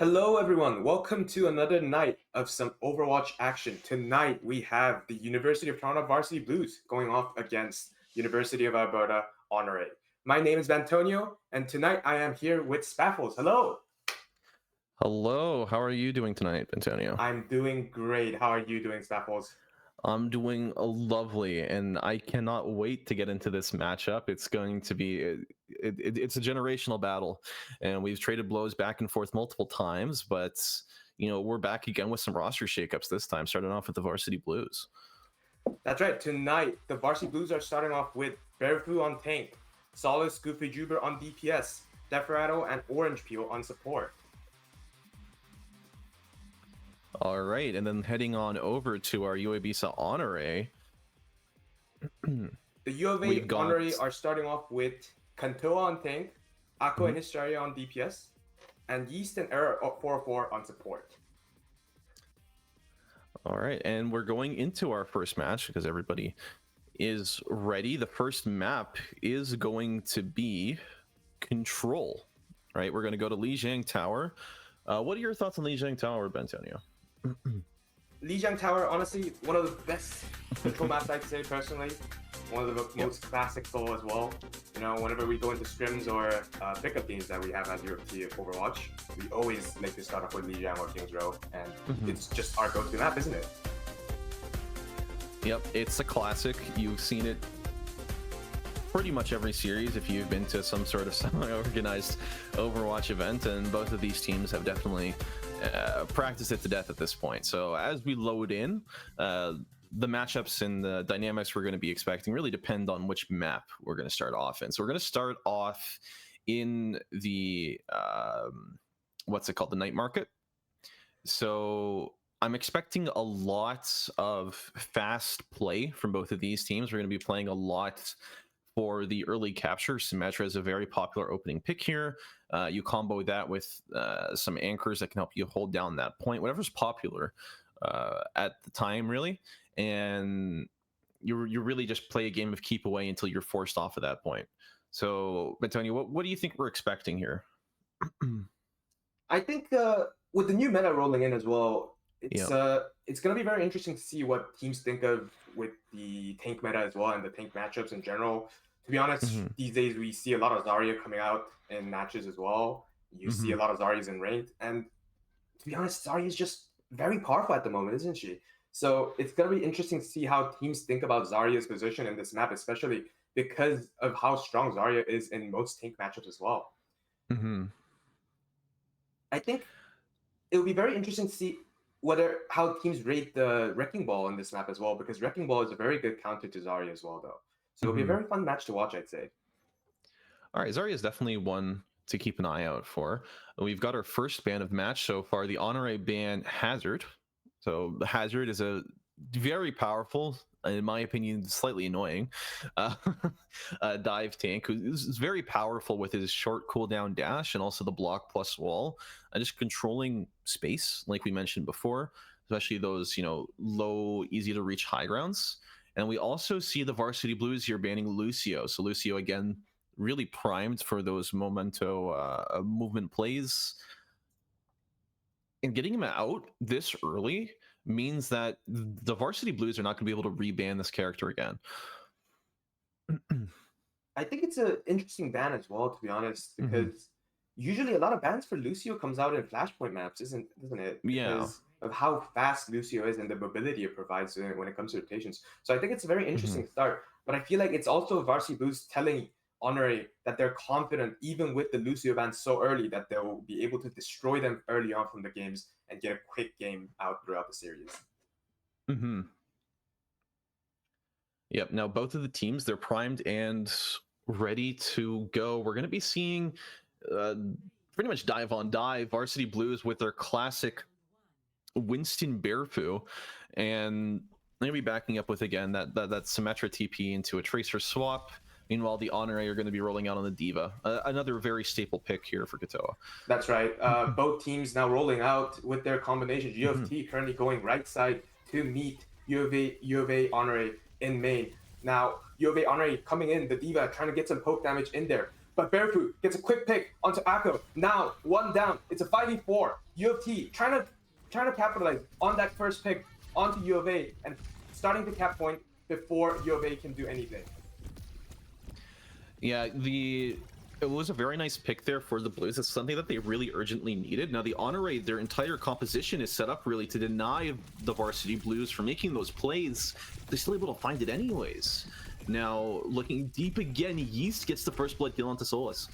Hello, everyone. Welcome to another night of some Overwatch action. Tonight, we have the University of Toronto Varsity Blues going off against University of Alberta Honore. My name is Antonio, and tonight I am here with Spaffles. Hello. Hello, how are you doing tonight, Antonio? I'm doing great. How are you doing, Spaffles? I'm doing lovely, and I cannot wait to get into this matchup. It's going to be it's a generational battle, and we've traded blows back and forth multiple times, but we're back again with some roster shakeups this time, starting off with the Varsity Blues. That's right. Tonight, the Varsity Blues are starting off with Bearfu on tank, Solace Goofy Juber on DPS, Deferato and Orange Peel on support. All right, and then heading on over to our UAlberta Honore. The U of A got... Honore are starting off with Kantoa on tank, Ako and Hysteria on DPS, and Yeast and Error 404 on support. All right, and we're going into our first match because everybody is ready. The first map is going to be Control. Right, we're going to go to Lijiang Tower. What are your thoughts on Lijiang Tower, Bentonio? Lijiang Tower, honestly, one of the best control maps, I'd say, personally. One of the most classic solo as well. You know, whenever we go into scrims or pickup games that we have as UofT Overwatch, we always like to start off with Lijiang or King's Row, and it's just our go-to map, isn't it? Yep, it's a classic. You've seen it pretty much every series if you've been to some sort of semi-organized Overwatch event, and both of these teams have definitely practiced it to death at this point. So as we load in, the matchups and the dynamics we're going to be expecting really depend on which map we're going to start off in. So we're going to start off in the what's it called, the night market. So I'm expecting a lot of fast play from both of these teams. We're going to be playing a lot for the early capture. Symmetra is a very popular opening pick here. You combo that with some anchors that can help you hold down that point, whatever's popular at the time, really. And you really just play a game of keep away until you're forced off at that point. So, Antonio, what do you think we're expecting here? I think with the new meta rolling in as well, it's going to be very interesting to see what teams think of with the tank meta as well and the tank matchups in general. To be honest, these days we see a lot of Zarya coming out in matches as well. You see a lot of Zaryas in ranked, and to be honest, Zarya is just very powerful at the moment, isn't she? So it's going to be interesting to see how teams think about Zarya's position in this map, especially because of how strong Zarya is in most tank matchups as well. I think it will be very interesting to see how teams rate the Wrecking Ball in this map as well, because Wrecking Ball is a very good counter to Zarya as well, though. So it'll be a very fun match to watch, I'd say. All right, Zarya is definitely one to keep an eye out for. We've got our first ban of match so far, the Honore ban Hazard. So the Hazard is a very powerful, in my opinion, slightly annoying dive tank who's very powerful with his short cooldown dash and also the block plus wall, just controlling space, like we mentioned before, especially those low, easy to reach high grounds. And we also see the Varsity Blues here banning Lucio. So Lucio again really primed for those memento movement plays. And getting him out this early means that the Varsity Blues are not going to be able to reban this character again. I think it's an interesting ban as well, to be honest, because usually a lot of bans for Lucio comes out in Flashpoint maps, isn't it? Because of how fast Lucio is and the mobility it provides when it comes to rotations. So I think it's a very interesting start, but I feel like it's also Varsity Blues telling Honore that they're confident even with the Lucio ban so early that they'll be able to destroy them early on from the games and get a quick game out throughout the series. Yep. Now both of the teams, they're primed and ready to go. We're going to be seeing pretty much dive on dive Varsity Blues with their classic Winston Bearfu, and they'll be backing up with again that Symmetra TP into a Tracer swap. Meanwhile, the Honore are going to be rolling out on the Diva, another very staple pick here for Katoa. That's right. Both teams now rolling out with their combinations. UofT currently going right side to meet U of A Honore in main. Now, U of A Honore coming in, the Diva trying to get some poke damage in there. But Barefoot gets a quick pick onto Akko. Now, one down. It's a 5v4. UofT trying to capitalize on that first pick onto U of A and starting to cap point before U of A can do anything. Yeah, it was a very nice pick there for the Blues. It's something that they really urgently needed. Now, the Honore, their entire composition is set up really to deny the Varsity Blues from making those plays. They're still able to find it anyways. Now, looking deep again, Yeast gets the first blood kill onto Solus.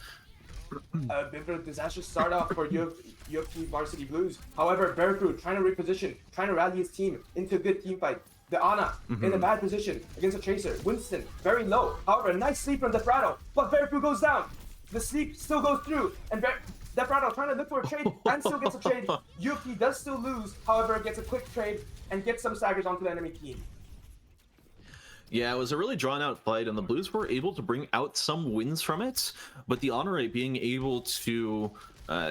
A bit of a disastrous start off for UofT Varsity Blues. However, Barefoot trying to reposition, trying to rally his team into a good team fight. The Ana in a bad position against a Tracer. Winston very low. However, a nice sleep from Desperado, but Barefoot goes down. The sleep still goes through, and Desperado trying to look for a trade and still gets a trade. UofT does still lose, however, gets a quick trade and gets some staggers onto the enemy team. Yeah, it was a really drawn-out fight, and the Blues were able to bring out some wins from it, but the Honore being able to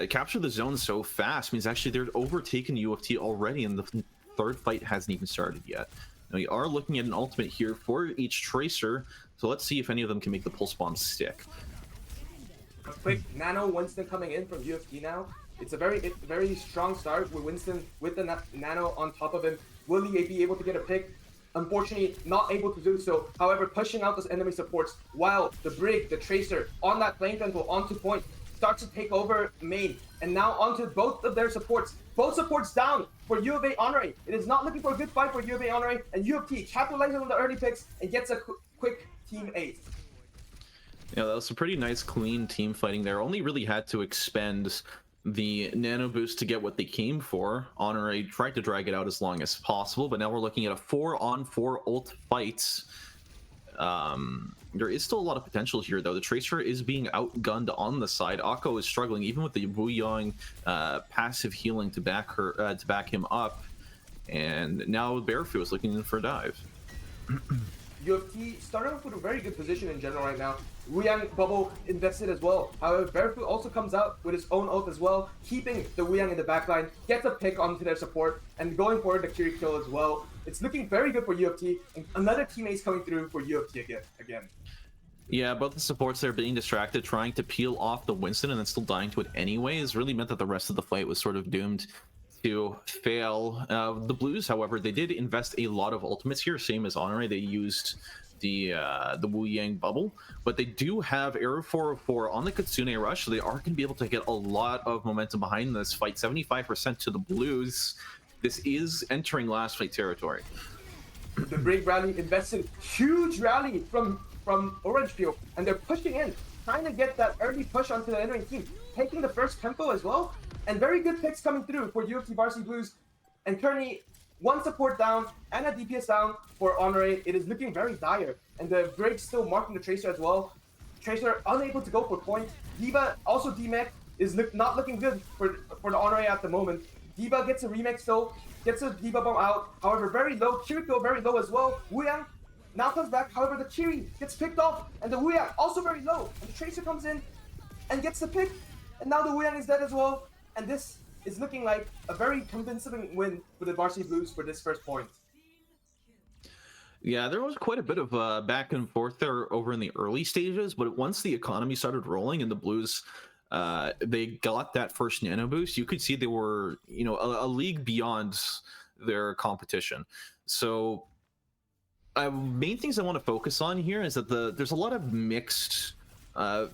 capture the zone so fast means actually they're overtaken UofT already, and the third fight hasn't even started yet. Now, we are looking at an ultimate here for each Tracer, so let's see if any of them can make the Pulse Bomb stick. A quick Nano Winston coming in from UofT now. It's a very strong start with Winston with the Nano on top of him. Will he be able to get a pick? Unfortunately, not able to do so. However, pushing out those enemy supports while the Brig, the Tracer, on that Flame Tentacle onto point, starts to take over main. And now onto both of their supports. Both supports down for U of A Honore. It is not looking for a good fight for U of A Honore. And UofT capitalizes on the early picks and gets a quick team ace. Yeah, that was some pretty nice, clean team fighting there. Only really had to expend the nano boost to get what they came for. Honore tried to drag it out as long as possible, but now we're looking at a 4-on-4 ult fight. There is still a lot of potential here, though. The Tracer is being outgunned on the side. Akko is struggling, even with the Wu Yang passive healing to back him up. And now Barefoot is looking in for a dive. UofT started off with a very good position in general right now. Wuyang bubble invested as well. However, Barefoot also comes out with his own ult as well, keeping the Wuyang in the backline, gets a pick onto their support, and going for the Kiri kill as well. It's looking very good for UofT, and another teammate's coming through for UofT again. Yeah, both the supports there being distracted, trying to peel off the Winston and then still dying to it anyways, really meant that the rest of the fight was sort of doomed to fail. The Blues, however, they did invest a lot of ultimates here, same as Honore. They used the Wu Yang bubble, but they do have Arrow 404 on the Kitsune Rush, so they are going to be able to get a lot of momentum behind this fight. 75% to the Blues. This is entering last fight territory. The Brig rally invested huge rally from Orange Field, and they're pushing in, trying to get that early push onto the enemy team, taking the first tempo as well, and very good picks coming through for UofT Varsity Blues. And currently, one support down and a DPS down for Honore. It is looking very dire, and the Brig still marking the Tracer as well. Tracer unable to go for point. Diva also demech is not looking good for the Honore at the moment. Diva gets a remix still, gets a Diva bomb out. However, very low. Kiriko very low as well. Wuyang now comes back. However, the Kiri gets picked off, and the Wuyang also very low. And the Tracer comes in and gets the pick, and now the Wuyang is dead as well. And this is looking like a very convincing win for the Varsity Blues for this first point. Yeah, there was quite a bit of back and forth there over in the early stages, but once the economy started rolling and the Blues, they got that first nano boost, you could see they were, a league beyond their competition. So main things I want to focus on here is that there's a lot of mixed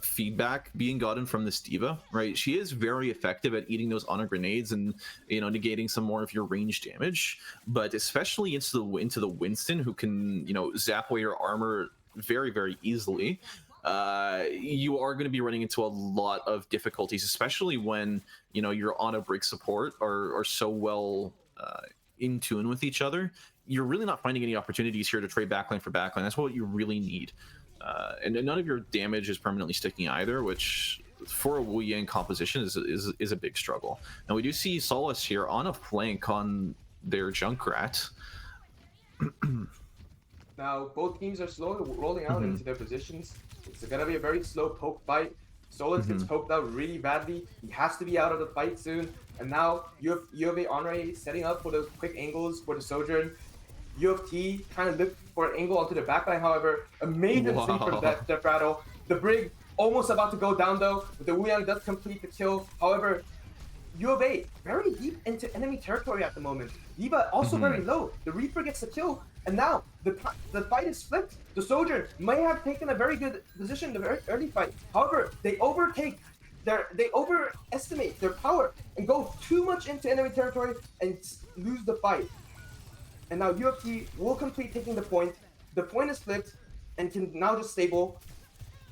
feedback being gotten from this Diva, right? She is very effective at eating those Honor grenades and negating some more of your range damage, but especially into the Winston, who can zap away your armor very, very easily. You are going to be running into a lot of difficulties, especially when your Ana Brig support are so well in tune with each other. You're really not finding any opportunities here to trade backline for backline. That's what you really need. And none of your damage is permanently sticking either, which for a Wu Yang composition is a big struggle. And we do see Solus here on a flank on their Junkrat. Now, both teams are slowly rolling out into their positions. It's going to be a very slow poke fight. Solus gets poked out really badly. He has to be out of the fight soon. And now U of A Honore setting up for those quick angles for the Sojourn. UofT trying to look for an angle onto the backline, however. Amazing sleep from that rattle. The Brig Almost about to go down though, but the Wuyang does complete the kill. However, U of A very deep into enemy territory at the moment. D.Va also very low. The Reaper gets the kill, and now the fight is flipped. The Soldier may have taken a very good position in the very early fight. However, they overestimate their power and go too much into enemy territory and lose the fight. And now UofT will complete taking the point. The point is flipped and can now just stable.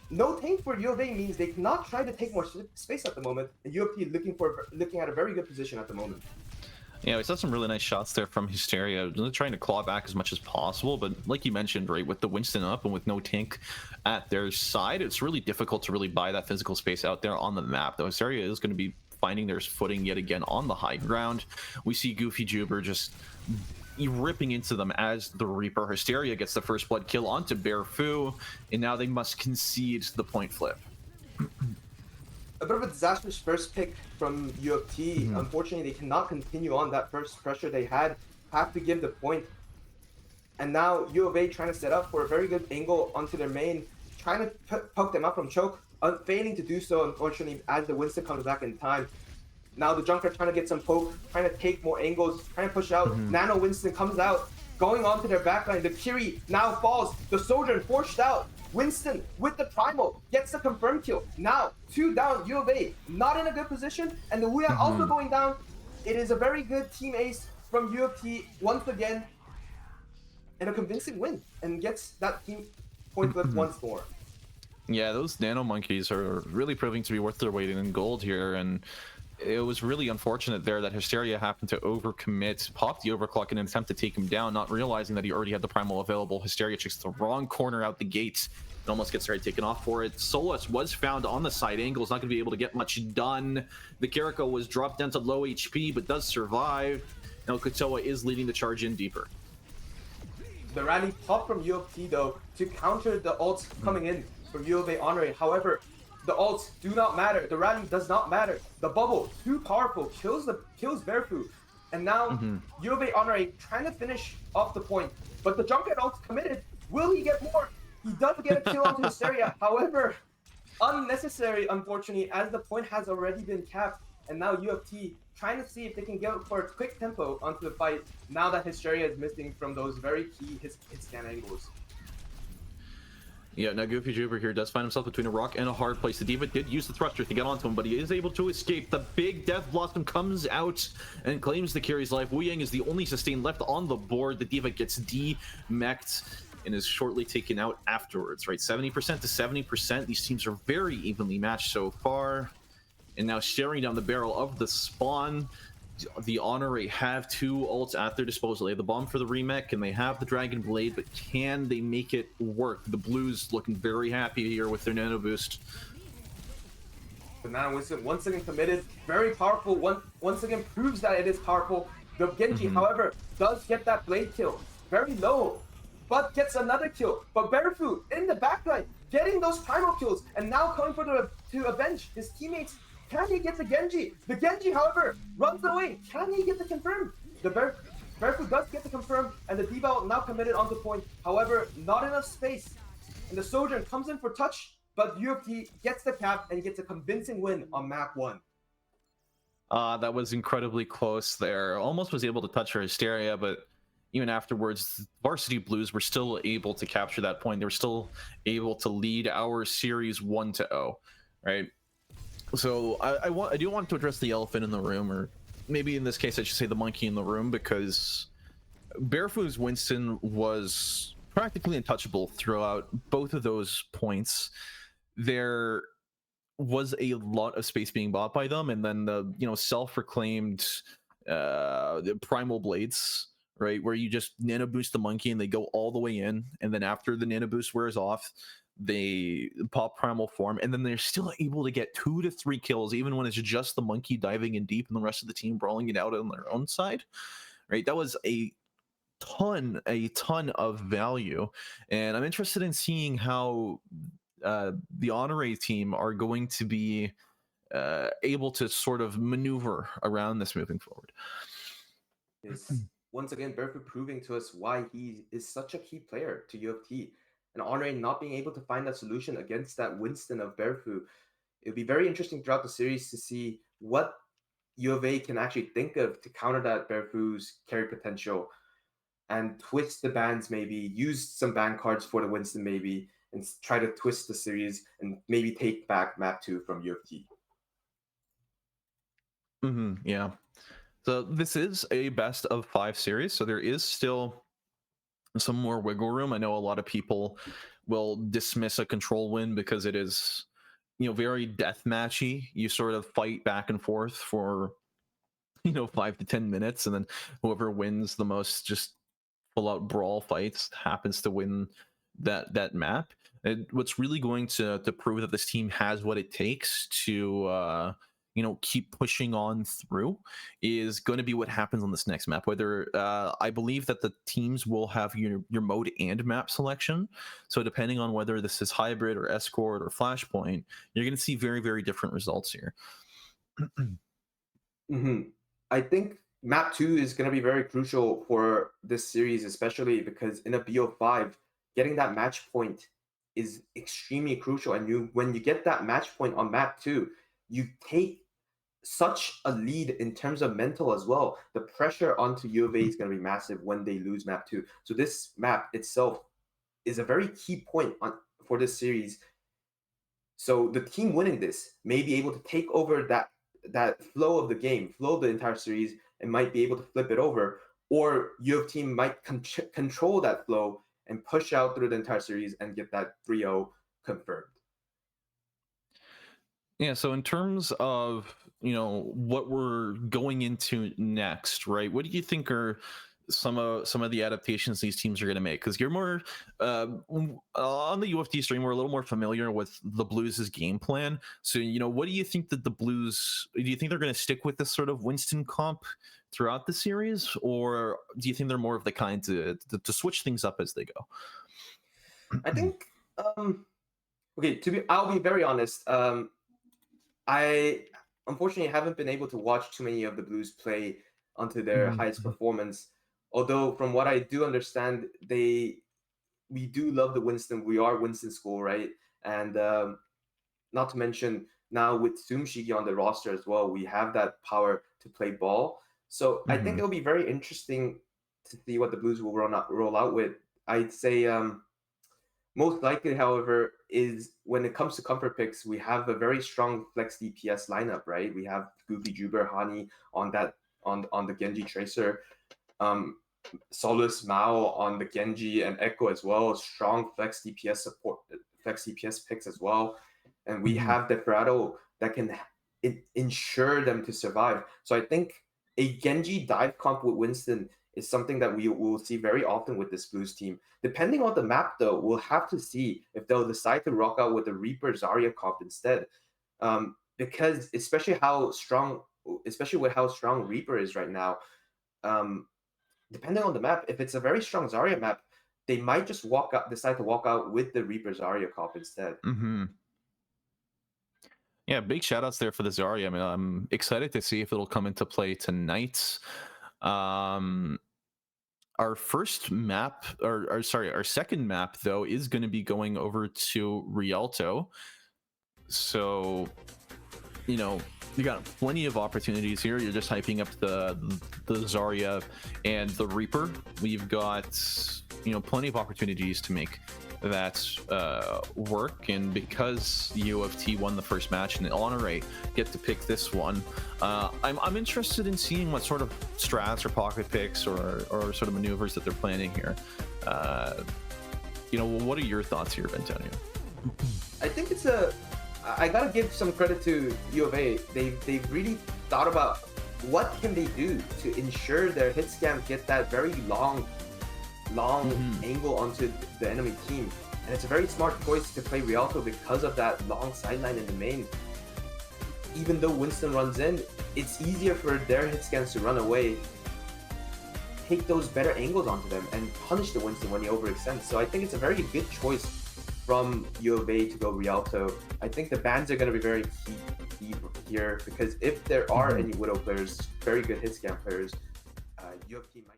No tank for U of A means they cannot try to take more space at the moment. And UofT looking at a very good position at the moment. Yeah, we saw some really nice shots there from Hysteria, trying to claw back as much as possible. But like you mentioned, right, with the Winston up and with no tank at their side, it's really difficult to really buy that physical space out there on the map. Though Hysteria is going to be finding their footing yet again on the high ground. We see Goofy Juber just ripping into them as the Reaper. Hysteria gets the first blood kill onto Bearfu, and now they must concede the point flip. A bit of a disastrous first pick from UofT. Unfortunately, they cannot continue on that first pressure they had. Have to give the point. And now U of A trying to set up for a very good angle onto their main, trying to poke them up from choke, failing to do so, unfortunately, as the Winston comes back in time. Now the Junker trying to get some poke, trying to take more angles, trying to push out. Nano Winston comes out, going onto their backline. The Kiri now falls. The Soldier forced out. Winston with the Primal gets the confirmed kill. Now 2 down, U of A not in a good position, and the Wuya also going down. It is a very good team ace from UofT once again, and a convincing win, and gets that team point flip once more. Yeah, those Nano Monkeys are really proving to be worth their weight in gold here, and it was really unfortunate there that Hysteria happened to overcommit, pop the overclock in an attempt to take him down, not realizing that he already had the Primal available. Hysteria checks the wrong corner out the gate and almost gets taken off for it. Solus was found on the side angle, is not going to be able to get much done. The Kiriko was dropped down to low HP, but does survive. Now Kotoa is leading the charge in deeper. The rally popped from UofT though to counter the ults coming in from U of A Honore. However, the ults do not matter. The rally does not matter. The bubble, too powerful, kills Bearfu. And now U of A Honore trying to finish off the point. But the Junket ult's committed. Will he get more? He does get a kill onto Hysteria. However, unnecessary, unfortunately, as the point has already been capped. And now UofT trying to see if they can get for a quick tempo onto the fight now that Hysteria is missing from those very key hit scan angles. Yeah, now Goofy Juber here does find himself between a rock and a hard place. The D.Va did use the thruster to get onto him, but he is able to escape. The big Death Blossom comes out and claims the Kiri's life. Wuyang is the only sustain left on the board. The D.Va gets de-mech'd and is shortly taken out afterwards, right? 70% to 70%. These teams are very evenly matched so far. And now staring down the barrel of the spawn, the Honore have 2 ults at their disposal. They have the bomb for the remech and they have the Dragon Blade, but can they make it work? The Blues looking very happy here with their nano boost. The Nano Winston once again committed, very powerful, once again proves that it is powerful. The Genji, however, does get that blade kill, very low, but gets another kill. But Bearfu in the backline, getting those primal kills, and now coming for to avenge his teammates. Can he get the Genji? The Genji, however, runs away. Can he get the confirm? The Bearfu does get the confirm, and the D.Va now committed onto point. However, not enough space. And the Sojourn comes in for touch, but UofT gets the cap and gets a convincing win on map 1. That was incredibly close there. Almost was able to touch her Hysteria, but even afterwards, Varsity Blues were still able to capture that point. They were still able to lead our series 1-0, right? So I do want to address the elephant in the room, or maybe in this case I should say the monkey in the room, because Bearfu's Winston was practically untouchable throughout both of those points. There was a lot of space being bought by them, and then the self-proclaimed the primal blades, right, where you just nano boost the monkey and they go all the way in, and then after the nano boost wears off, they pop primal form, and then they're still able to get 2 to 3 kills even when it's just the monkey diving in deep and the rest of the team brawling it out on their own side, right? That was a ton of value, and I'm interested in seeing how the Honore team are going to be able to sort of maneuver around this moving forward. Once again, Bearfu proving to us why he is such a key player to UofT. and Honore not being able to find that solution against that Winston of Bearfu. It'll be very interesting throughout the series to see what U of A can actually think of to counter that Bearfu's carry potential and twist the bans, maybe use some ban cards for the Winston maybe, and try to twist the series and maybe take back map 2 from UofT. Yeah. So this is a best of 5 series, so there is still some more wiggle room. I know a lot of people will dismiss a control win because it is, very death matchy. You sort of fight back and forth for 5 to 10 minutes, and then whoever wins the most just full out brawl fights happens to win that map. And what's really going to prove that this team has what it takes to keep pushing on through is going to be what happens on this next map. Whether I believe that the teams will have your mode and map selection, so depending on whether this is hybrid or escort or flashpoint, you're going to see very, very different results here. I think map 2 is going to be very crucial for this series, especially because in a BO5, getting that match point is extremely crucial. And when you get that match point on map 2, you take such a lead in terms of mental as well. The pressure onto U of A is going to be massive when they lose map 2. So this map itself is a very key point for this series. So the team winning this may be able to take over that flow of the game, flow of the entire series, and might be able to flip it over. Or UofT might control that flow and push out through the entire series and get that 3-0 confirmed. Yeah, so in terms of, what we're going into next, right? What do you think are some of the adaptations these teams are going to make? Because you're more on the UofT stream, we're a little more familiar with the Blues' game plan. So, what do you think that the Blues, do you think they're going to stick with this sort of Winston comp throughout the series, or do you think they're more of the kind to switch things up as they go? I think I'll be very honest. I unfortunately haven't been able to watch too many of the Blues play onto their highest performance. Although from what I do understand, we do love the Winston. We are Winston school, right? And not to mention now with Zoomshiki on the roster as well, we have that power to play ball. So I think it'll be very interesting to see what the Blues will roll out with. I'd say most likely, however, is when it comes to comfort picks, we have a very strong flex DPS lineup, right? We have Goofy Juber, Hani on the Genji Tracer, Solus Mao on the Genji and Echo as well. Strong flex DPS support, flex DPS picks as well, and we have Desperado that can ensure them to survive. So I think a Genji dive comp with Winston is something that we will see very often with this Blues team. Depending on the map, though, we'll have to see if they'll decide to rock out with the Reaper Zarya comp instead. Because especially with how strong Reaper is right now, depending on the map, if it's a very strong Zarya map, they might just decide to walk out with the Reaper Zarya comp instead. Yeah, big shout outs there for the Zarya. I mean, I'm excited to see if it'll come into play tonight. Our first map, our second map, though, is going to be going over to Rialto. So, you got plenty of opportunities here. You're just hyping up the Zarya and the Reaper. We've got, plenty of opportunities to make that work, and because UofT won the first match and Honore get to pick this one, I'm interested in seeing what sort of strats or pocket picks or sort of maneuvers that they're planning here. What are your thoughts here, Antonio? I think I gotta give some credit to U of A. They've really thought about what can they do to ensure their hit scams get that very long angle onto the enemy team. And it's a very smart choice to play Rialto because of that long sideline in the main. Even though Winston runs in, it's easier for their hit scans to run away, take those better angles onto them, and punish the Winston when he overextends. So I think it's a very good choice from U of A to go Rialto. I think the bans are going to be very key here, because if there are any Widow players, very good hit scan players, UofT might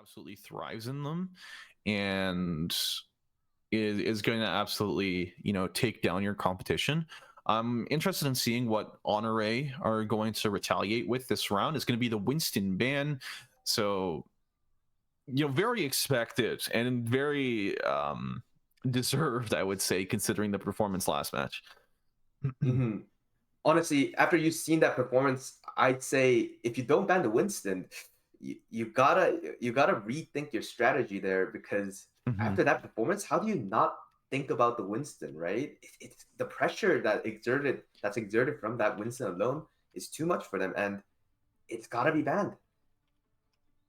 absolutely thrives in them, and is going to absolutely, take down your competition. I'm interested in seeing what Honore are going to retaliate with this round. It's going to be the Winston ban. So, very expected and very deserved, I would say, considering the performance last match. Mm-hmm. Honestly, after you've seen that performance, I'd say if you don't ban the Winston, you gotta rethink your strategy there, because Mm-hmm. after that performance, how do you not think about the Winston, right? It's the pressure that's exerted from that Winston alone is too much for them, and it's gotta be banned.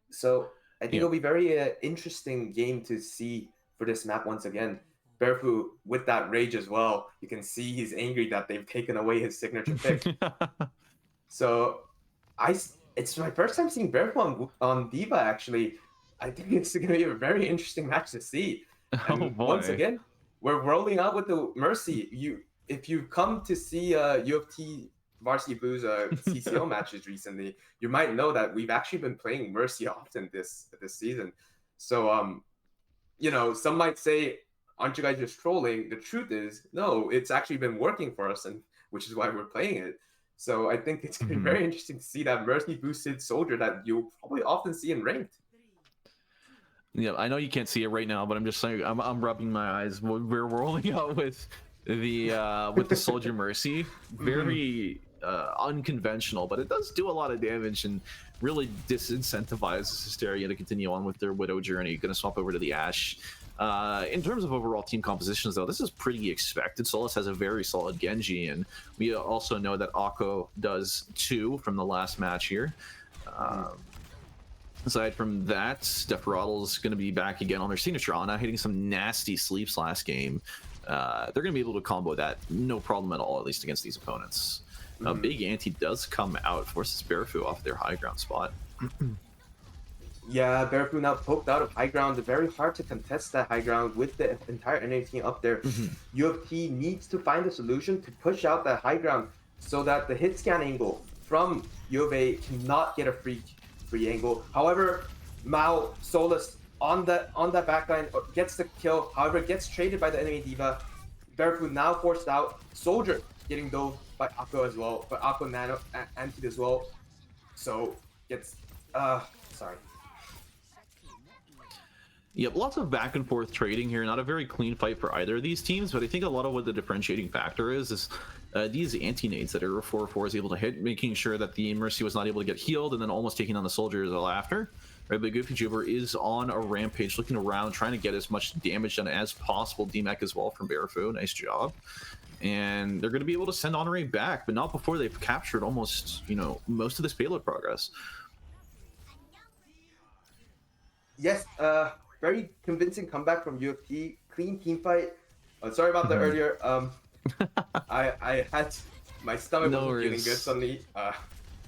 So I think Yeah. it'll be very interesting game to see for this map once again. Barefoot with that rage as well. You can see he's angry that they've taken away his signature pick. So it's my first time seeing Barefoot on Diva actually. I think it's going to be a very interesting match to see. Oh And once boy. again, we're rolling out with the Mercy. If you've come to see UofT Varsity Blues CCL matches recently, you might know that we've actually been playing Mercy often this season. So some might say, aren't you guys just trolling? The truth is, no, it's actually been working for us, and which is why we're playing it. So I think it's going to be Mhm. very interesting to see that Mercy boosted soldier that you'll probably often see in ranked. Yeah, I know you can't see it right now, but I'm just saying, I'm rubbing my eyes. We're rolling out with the Soldier Mercy. Very unconventional, but it does do a lot of damage and really disincentivizes Hysteria to continue on with their Widow journey. Going to swap over to the Ashe. In terms of overall team compositions, though, this is pretty expected. Solus has a very solid Genji, and we also know that Akko does too from the last match here. Aside from that, Deferaddle's going to be back again on their signature Ana, hitting some nasty sleeps last game. They're going to be able to combo that no problem at all, at least against these opponents. Big Anti does come out, forces Barefoot off their high ground spot. Yeah, Barefoot now poked out of high ground. It's very hard to contest that high ground with the entire NA team up there. UofT needs to find a solution to push out that high ground so that the hit scan angle from U of A cannot get a free angle. However, Mao Solus on that backline gets the kill. However, gets traded by the enemy Diva. Barefoot now forced out. Soldier getting dove by Akko as well, but Akko nano anti as well. So gets sorry. Yep, lots of back and forth trading here. Not a very clean fight for either of these teams, but I think a lot of what the differentiating factor is these anti-nades that Era 4-4 is able to hit, making sure that the Mercy was not able to get healed, and then almost taking on the Soldier as well after. Right, but Goofy Juber is on a rampage, looking around, trying to get as much damage done as possible. DMAC as well from Barefoot, nice job. And they're going to be able to send Honore back, but not before they've captured almost, most of this payload progress. Yes, very convincing comeback from UofT. Clean team fight. Sorry about the earlier. I had my stomach wasn't feeling good suddenly.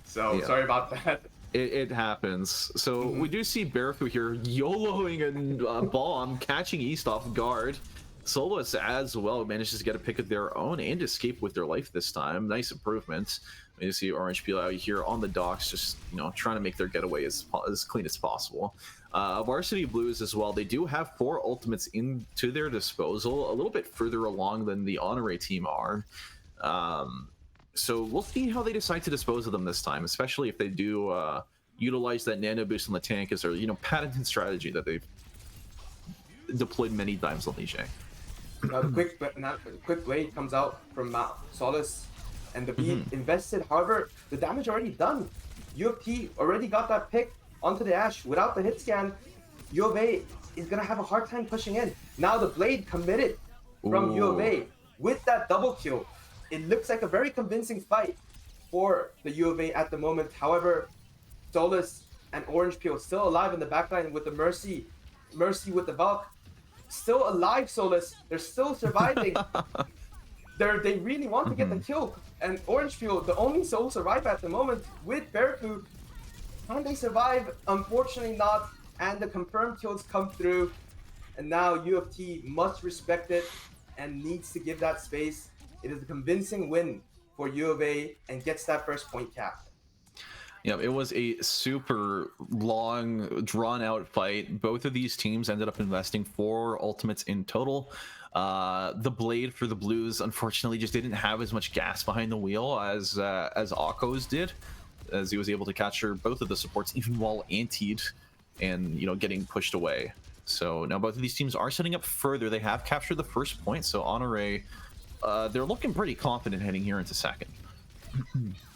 So yeah. Sorry about that. It happens. So we do see Barefoot here YOLOing a bomb, catching East off guard. Solus as well manages to get a pick of their own and escape with their life this time. Nice improvement. You see Orange Peel out here on the docks, just trying to make their getaway as clean as possible. Varsity Blues as well. They do have 4 ultimates into their disposal, a little bit further along than the Honore team are. So we'll see how they decide to dispose of them this time, especially if they do utilize that nano boost on the tank as their patented strategy that they've deployed many times on Liege. Quick blade comes out from Solus, and the beat invested. However, the damage already done. UofT already got that pick onto the Ashe without the hit scan. U of A is gonna have a hard time pushing in. Now the blade committed from U of A with that double kill. It looks like a very convincing fight for the U of A at the moment. However, Solus and Orange Peel still alive in the backline with the Mercy with the Valk. Still alive, Solus. They're still surviving. They really want to get the kill. And Orange Peel, the only sole survivor at the moment with Barefoot. Can they survive? Unfortunately not. And the confirmed kills come through. And now UofT must respect it and needs to give that space. It is a convincing win for U of A and gets that first point cap. Yeah, it was a super long, drawn-out fight. Both of these teams ended up investing 4 ultimates in total. The Blade for the Blues, unfortunately, just didn't have as much gas behind the wheel as Akko's did, as he was able to capture both of the supports even while antied and getting pushed away. So now both of these teams are setting up further. They have captured the first point, so Honore, they're looking pretty confident heading here into second.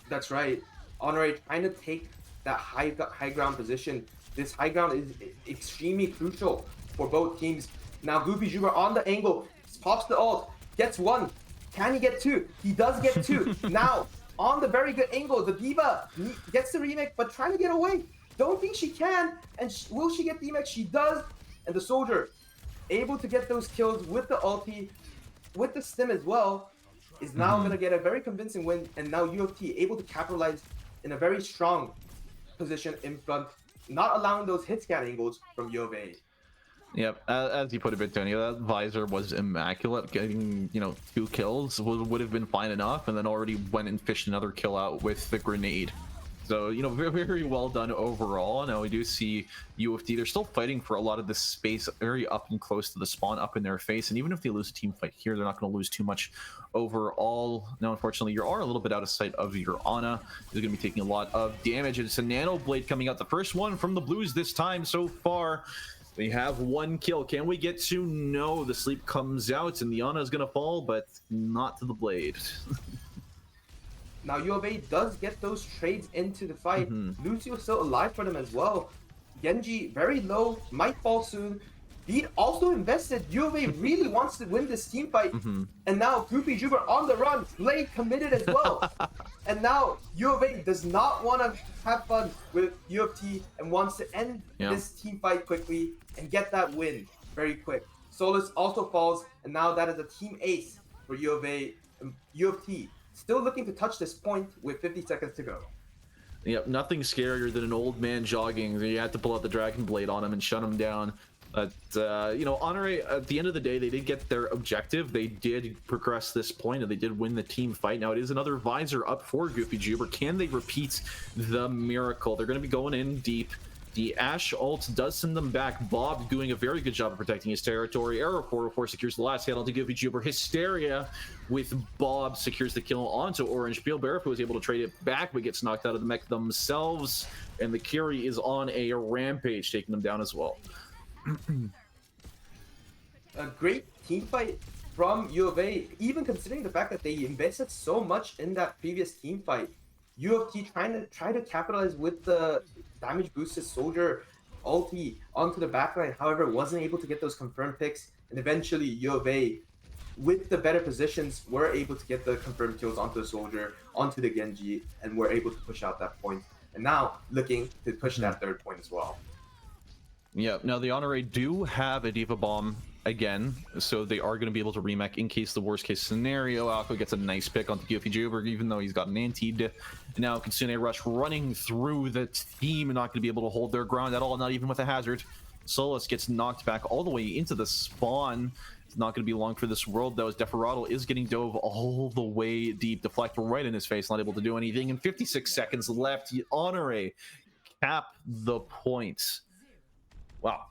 That's right. Honore trying to take that high ground position. This high ground is extremely crucial for both teams. Now Goofy Juba on the angle, pops the ult, gets 1. Can he get 2? He does get 2. Now on the very good angle, the D.Va gets the remake, but trying to get away. Don't think she can, and will she get the remake? She does, and the Soldier able to get those kills with the ulti, with the stim as well, is now going to get a very convincing win, and now UofT able to capitalize in a very strong position in front, not allowing those hit scan angles from UofA. Yep, as you put it, Tony, that visor was immaculate. Getting 2 kills would have been fine enough, and then already went and fished another kill out with the grenade. So very, very well done overall. Now we do see UofT, they're still fighting for a lot of this space very up and close to the spawn, up in their face, and even if they lose a team fight here, they're not going to lose too much overall. Now unfortunately you are a little bit out of sight of your Ana. Is going to be taking a lot of damage. It's a nano blade coming out, the first one from the Blues this time so far. They have 1 kill. Can we get to? No, the sleep comes out and the Ana is going to fall, but not to the blade. Now UofA does get those trades into the fight. Lucio still alive for them as well. Genji very low, might fall soon. Beat also invested. UofA really wants to win this team fight. And now Goofy Juba on the run. Blade committed as well. And now UofA does not want to have fun with UofT and wants to end this team fight quickly and get that win very quick. Solus also falls, and now that is a team ace for UofA. UofT still looking to touch this point with 50 seconds to go. Yep, nothing scarier than an old man jogging. You had to pull out the Dragon Blade on him and shut him down. But, Honore, at the end of the day, they did get their objective. They did progress this point, and they did win the team fight. Now, it is another visor up for Goofy Juba. Can they repeat the miracle? They're going to be going in deep. The Ashe ult does send them back. Bob doing a very good job of protecting his territory. Arrow 404 secures the last hit onto Goofy Juba. Hysteria with Bob secures the kill onto Orange Peel. Barrett was able to trade it back, but gets knocked out of the mech themselves. And the Curie is on a rampage, taking them down as well. A great team fight from UofA, even considering the fact that they invested so much in that previous team fight. UofT try to capitalize with the damage boosted Soldier ulti onto the backline, however wasn't able to get those confirmed picks, and eventually UofA with the better positions were able to get the confirmed kills onto the Soldier, onto the Genji, and were able to push out that point, and now looking to push that 3rd point as well. Yeah, now the Honore do have a D.Va bomb again, so they are going to be able to remech in case the worst case scenario. Akko gets a nice pick onto Goofy Juba, even though he's got an anti. Now Kitsune Rush running through the team and not going to be able to hold their ground at all, not even with a hazard. Solus gets knocked back all the way into the spawn. It's not going to be long for this world, though, as Deferado is getting dove all the way deep, deflect right in his face, not able to do anything. And 56 seconds left. Honore cap the points. Wow.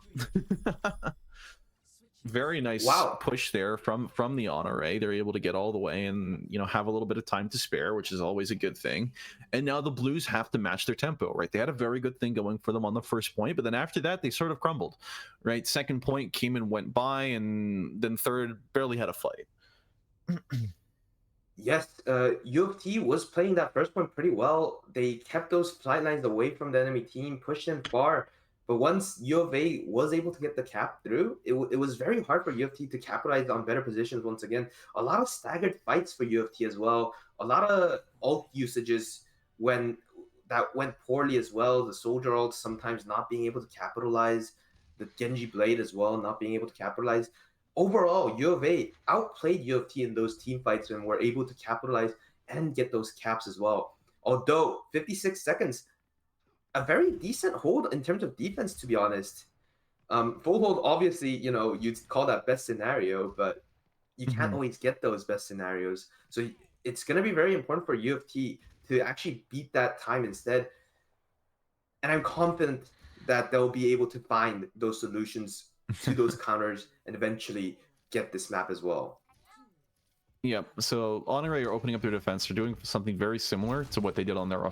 Very nice push there from the Honore. They're able to get all the way and have a little bit of time to spare, which is always a good thing. And now the Blues have to match their tempo, right? They had a very good thing going for them on the first point, but then after that they sort of crumbled, right? Second point came and went by, and then third barely had a fight. Yes, UofT was playing that first point pretty well. They kept those flight lines away from the enemy team, pushed them far. But once UofA was able to get the cap through, it was very hard for UofT to capitalize on better positions once again. A lot of staggered fights for UofT as well. A lot of ult usages when that went poorly as well. The Soldier ult sometimes not being able to capitalize. The Genji Blade as well, not being able to capitalize. Overall, UofA outplayed UofT in those team fights and were able to capitalize and get those caps as well. Although 56 seconds, a very decent hold in terms of defense, to be honest. Full hold, obviously, you'd call that best scenario, but you can't always get those best scenarios. So it's going to be very important for UofT to actually beat that time instead. And I'm confident that they'll be able to find those solutions to those counters and eventually get this map as well. Yeah, so Honore are opening up their defense. They're doing something very similar to what they did on their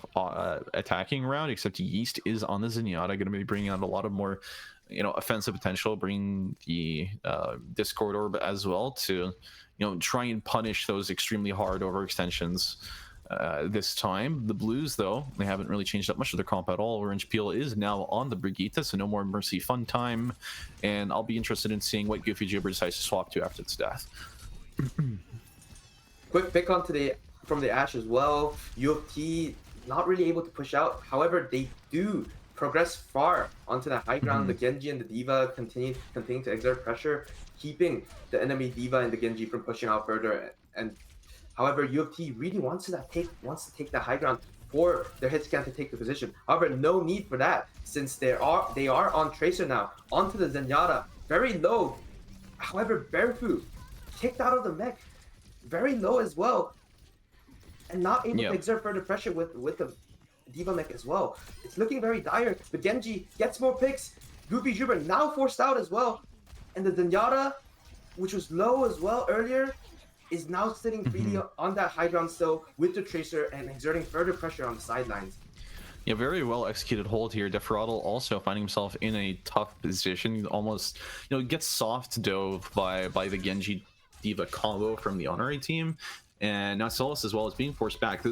attacking round, except Yeast is on the Zenyatta, going to be bringing out a lot of more, offensive potential, bringing the Discord Orb as well to, try and punish those extremely hard overextensions. This time, the Blues, though, they haven't really changed up much of their comp at all. Orange Peel is now on the Brigitte, so no more Mercy fun time, and I'll be interested in seeing what Goofy Jibber decides to swap to after its death. Quick pick on from the Ashe as well. UofT not really able to push out. However, they do progress far onto the high ground. The Genji and the D.Va continue to exert pressure, keeping the enemy D.Va and the Genji from pushing out further. And however, UofT really wants to take the high ground for their hit scan to take the position. However, no need for that since they are on Tracer now onto the Zenyatta, very low. However, Bearfu kicked out of the mech, very low as well, and not able to exert further pressure with the D.Va mech as well. It's looking very dire. The Genji gets more picks. Goofy Jubber now forced out as well, and the Zenyatta, which was low as well earlier, is now sitting freely on that high ground still with the Tracer and exerting further pressure on the sidelines. Yeah, very well executed hold here. Deferaddle also finding himself in a tough position. Almost, gets soft dove by the Genji D.Va combo from the Honore team, and now Solus as well is being forced back.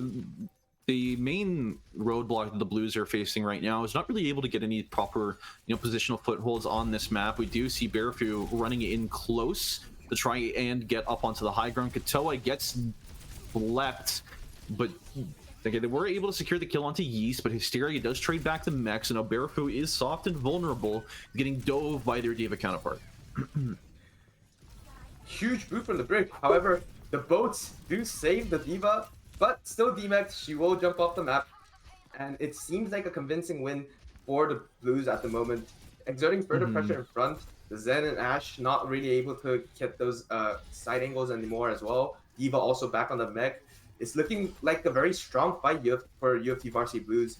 The main roadblock that the Blues are facing right now is not really able to get any proper, positional footholds on this map. We do see Bearfu running in close to try and get up onto the high ground. Katoa gets left, but okay, they were able to secure the kill onto Yeast, but Hysteria does trade back to mech, so now Bearfu is soft and vulnerable, getting dove by their D.Va counterpart. Huge boot from the Brig. However, the boats do save the D.Va, but still DMAX, she will jump off the map. And it seems like a convincing win for the Blues at the moment. Exerting further pressure in front, the Zen and Ashe not really able to get those side angles anymore as well. D.Va also back on the mech. It's looking like a very strong fight for UofT Varsity Blues.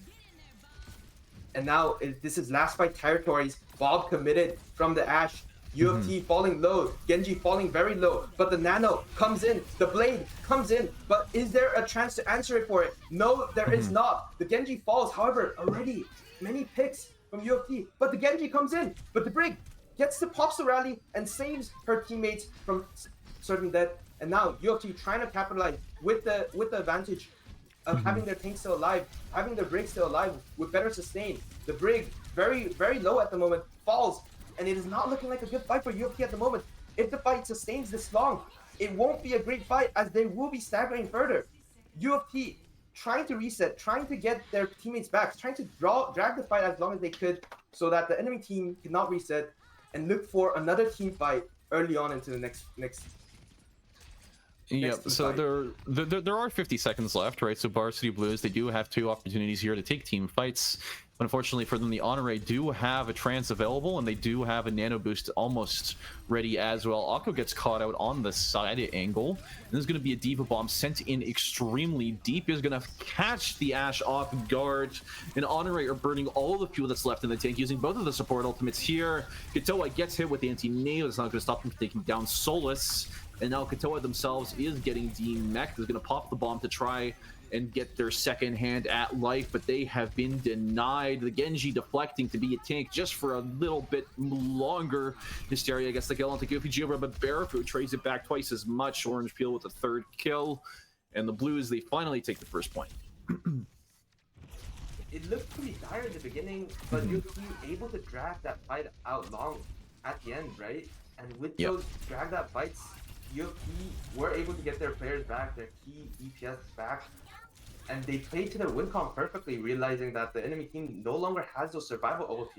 And now this is last fight territories. Bob committed from the Ashe. UofT falling low, Genji falling very low, but the Nano comes in, the Blade comes in, but is there a chance to answer it for it? No, there is not. The Genji falls, however, already many picks from UofT, but the Genji comes in, but the Brig gets to pops the rally and saves her teammates from certain death. And now UofT trying to capitalize with the advantage of having their tank still alive, having the Brig still alive with better sustain. The Brig very, very low at the moment, falls, and it is not looking like a good fight for UofT at the moment. If the fight sustains this long, it won't be a great fight as they will be staggering further. UofT trying to reset, trying to get their teammates back, trying to drag the fight as long as they could so that the enemy team could not reset and look for another team fight early on into the next yeah, so there are 50 seconds left, right? So Varsity Blues, they do have 2 opportunities here to take team fights. Unfortunately for them, the Honore do have a trance available, and they do have a nano boost almost ready as well. Akko gets caught out on the side angle, and there's going to be a D.Va bomb sent in extremely deep. Is going to catch the Ashe off guard, and Honore are burning all the fuel that's left in the tank, using both of the support ultimates here. Katoa gets hit with the anti-nade. It's not going to stop him from taking down Solus. And now Katoa themselves is getting D-mech. They're going to pop the bomb to try and get their second hand at life, but they have been denied. The Genji deflecting to be a tank just for a little bit longer. Hysteria gets the kill onto Goofy Jibber, but Barefoot trades it back twice as much. Orange Peel with the 3rd kill. And the Blues, they finally take the 1st point. It looked pretty dire in the beginning, but UofT able to drag that fight out long at the end, right? And with those drag that fights, UofT were able to get their players back, their key DPS back, and they played to their win con perfectly, realizing that the enemy team no longer has those survival OP.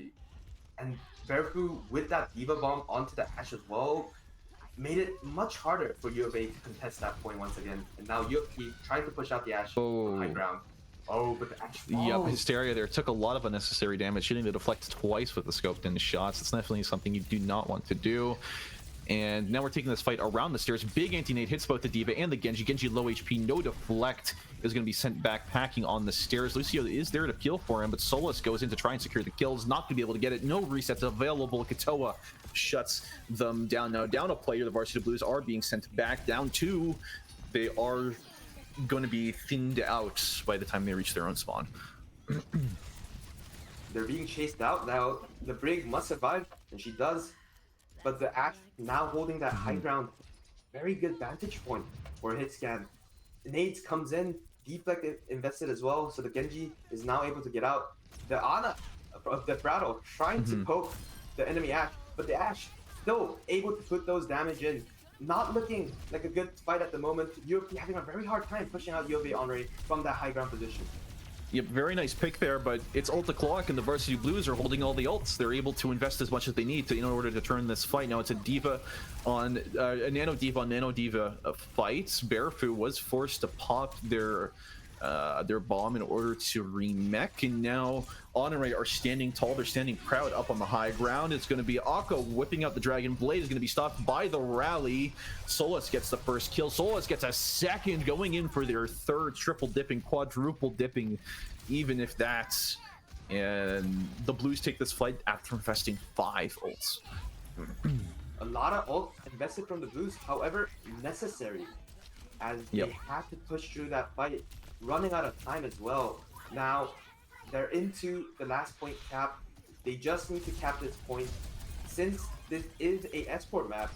And Bearfu, with that D.Va bomb onto the Ashe as well, made it much harder for U of A to contest that point once again. And now UofT trying to push out the Ashe on high ground. Oh, but the Ashe falls. Yep, Hysteria there took a lot of unnecessary damage, hitting the deflect twice with the scoped in shots. It's definitely something you do not want to do. And now we're taking this fight around the stairs. Big anti-nade hits both the D.Va and the Genji. Genji low HP, no deflect, is going to be sent back packing on the stairs. Lucio is there to peel for him, but Solus goes in to try and secure the kills. Not going to be able to get it. No resets available. Katoa shuts them down. Now down a player. The Varsity Blues are being sent back. Down 2. They are going to be thinned out by the time they reach their own spawn. They're being chased out now. The Brig must survive, and she does. But the Ashe now holding that high ground. Very good vantage point for a hit scan. Nades comes in, deflect invested as well, so the Genji is now able to get out. The Ana of Desperado trying to poke the enemy Ashe, but the Ashe still able to put those damage in. Not looking like a good fight at the moment. UofT having a very hard time pushing out UAlberta Henry from that high ground position. Yep, very nice pick there, but it's ult o'clock and the Varsity Blues are holding all the ults. They're able to invest as much as they need to in order to turn this fight. Now it's a D.Va on a Nano D.Va on Nano D.Va fight. Barefoot was forced to pop their bomb in order to remech, and now Honore are standing tall. They're standing proud up on the high ground. It's going to be Akko whipping out the Dragon Blade. Is going to be stopped by the rally. Solus gets the first kill. Solus gets a second, going in for their third, triple dipping, quadruple dipping, even if that's. And the Blues take this fight after investing 5 ults. A lot of ult invested from the Blues, however, necessary, as they have to push through that fight. Running out of time as well. Now, they're into the last point cap. They just need to cap this point. Since this is a export map,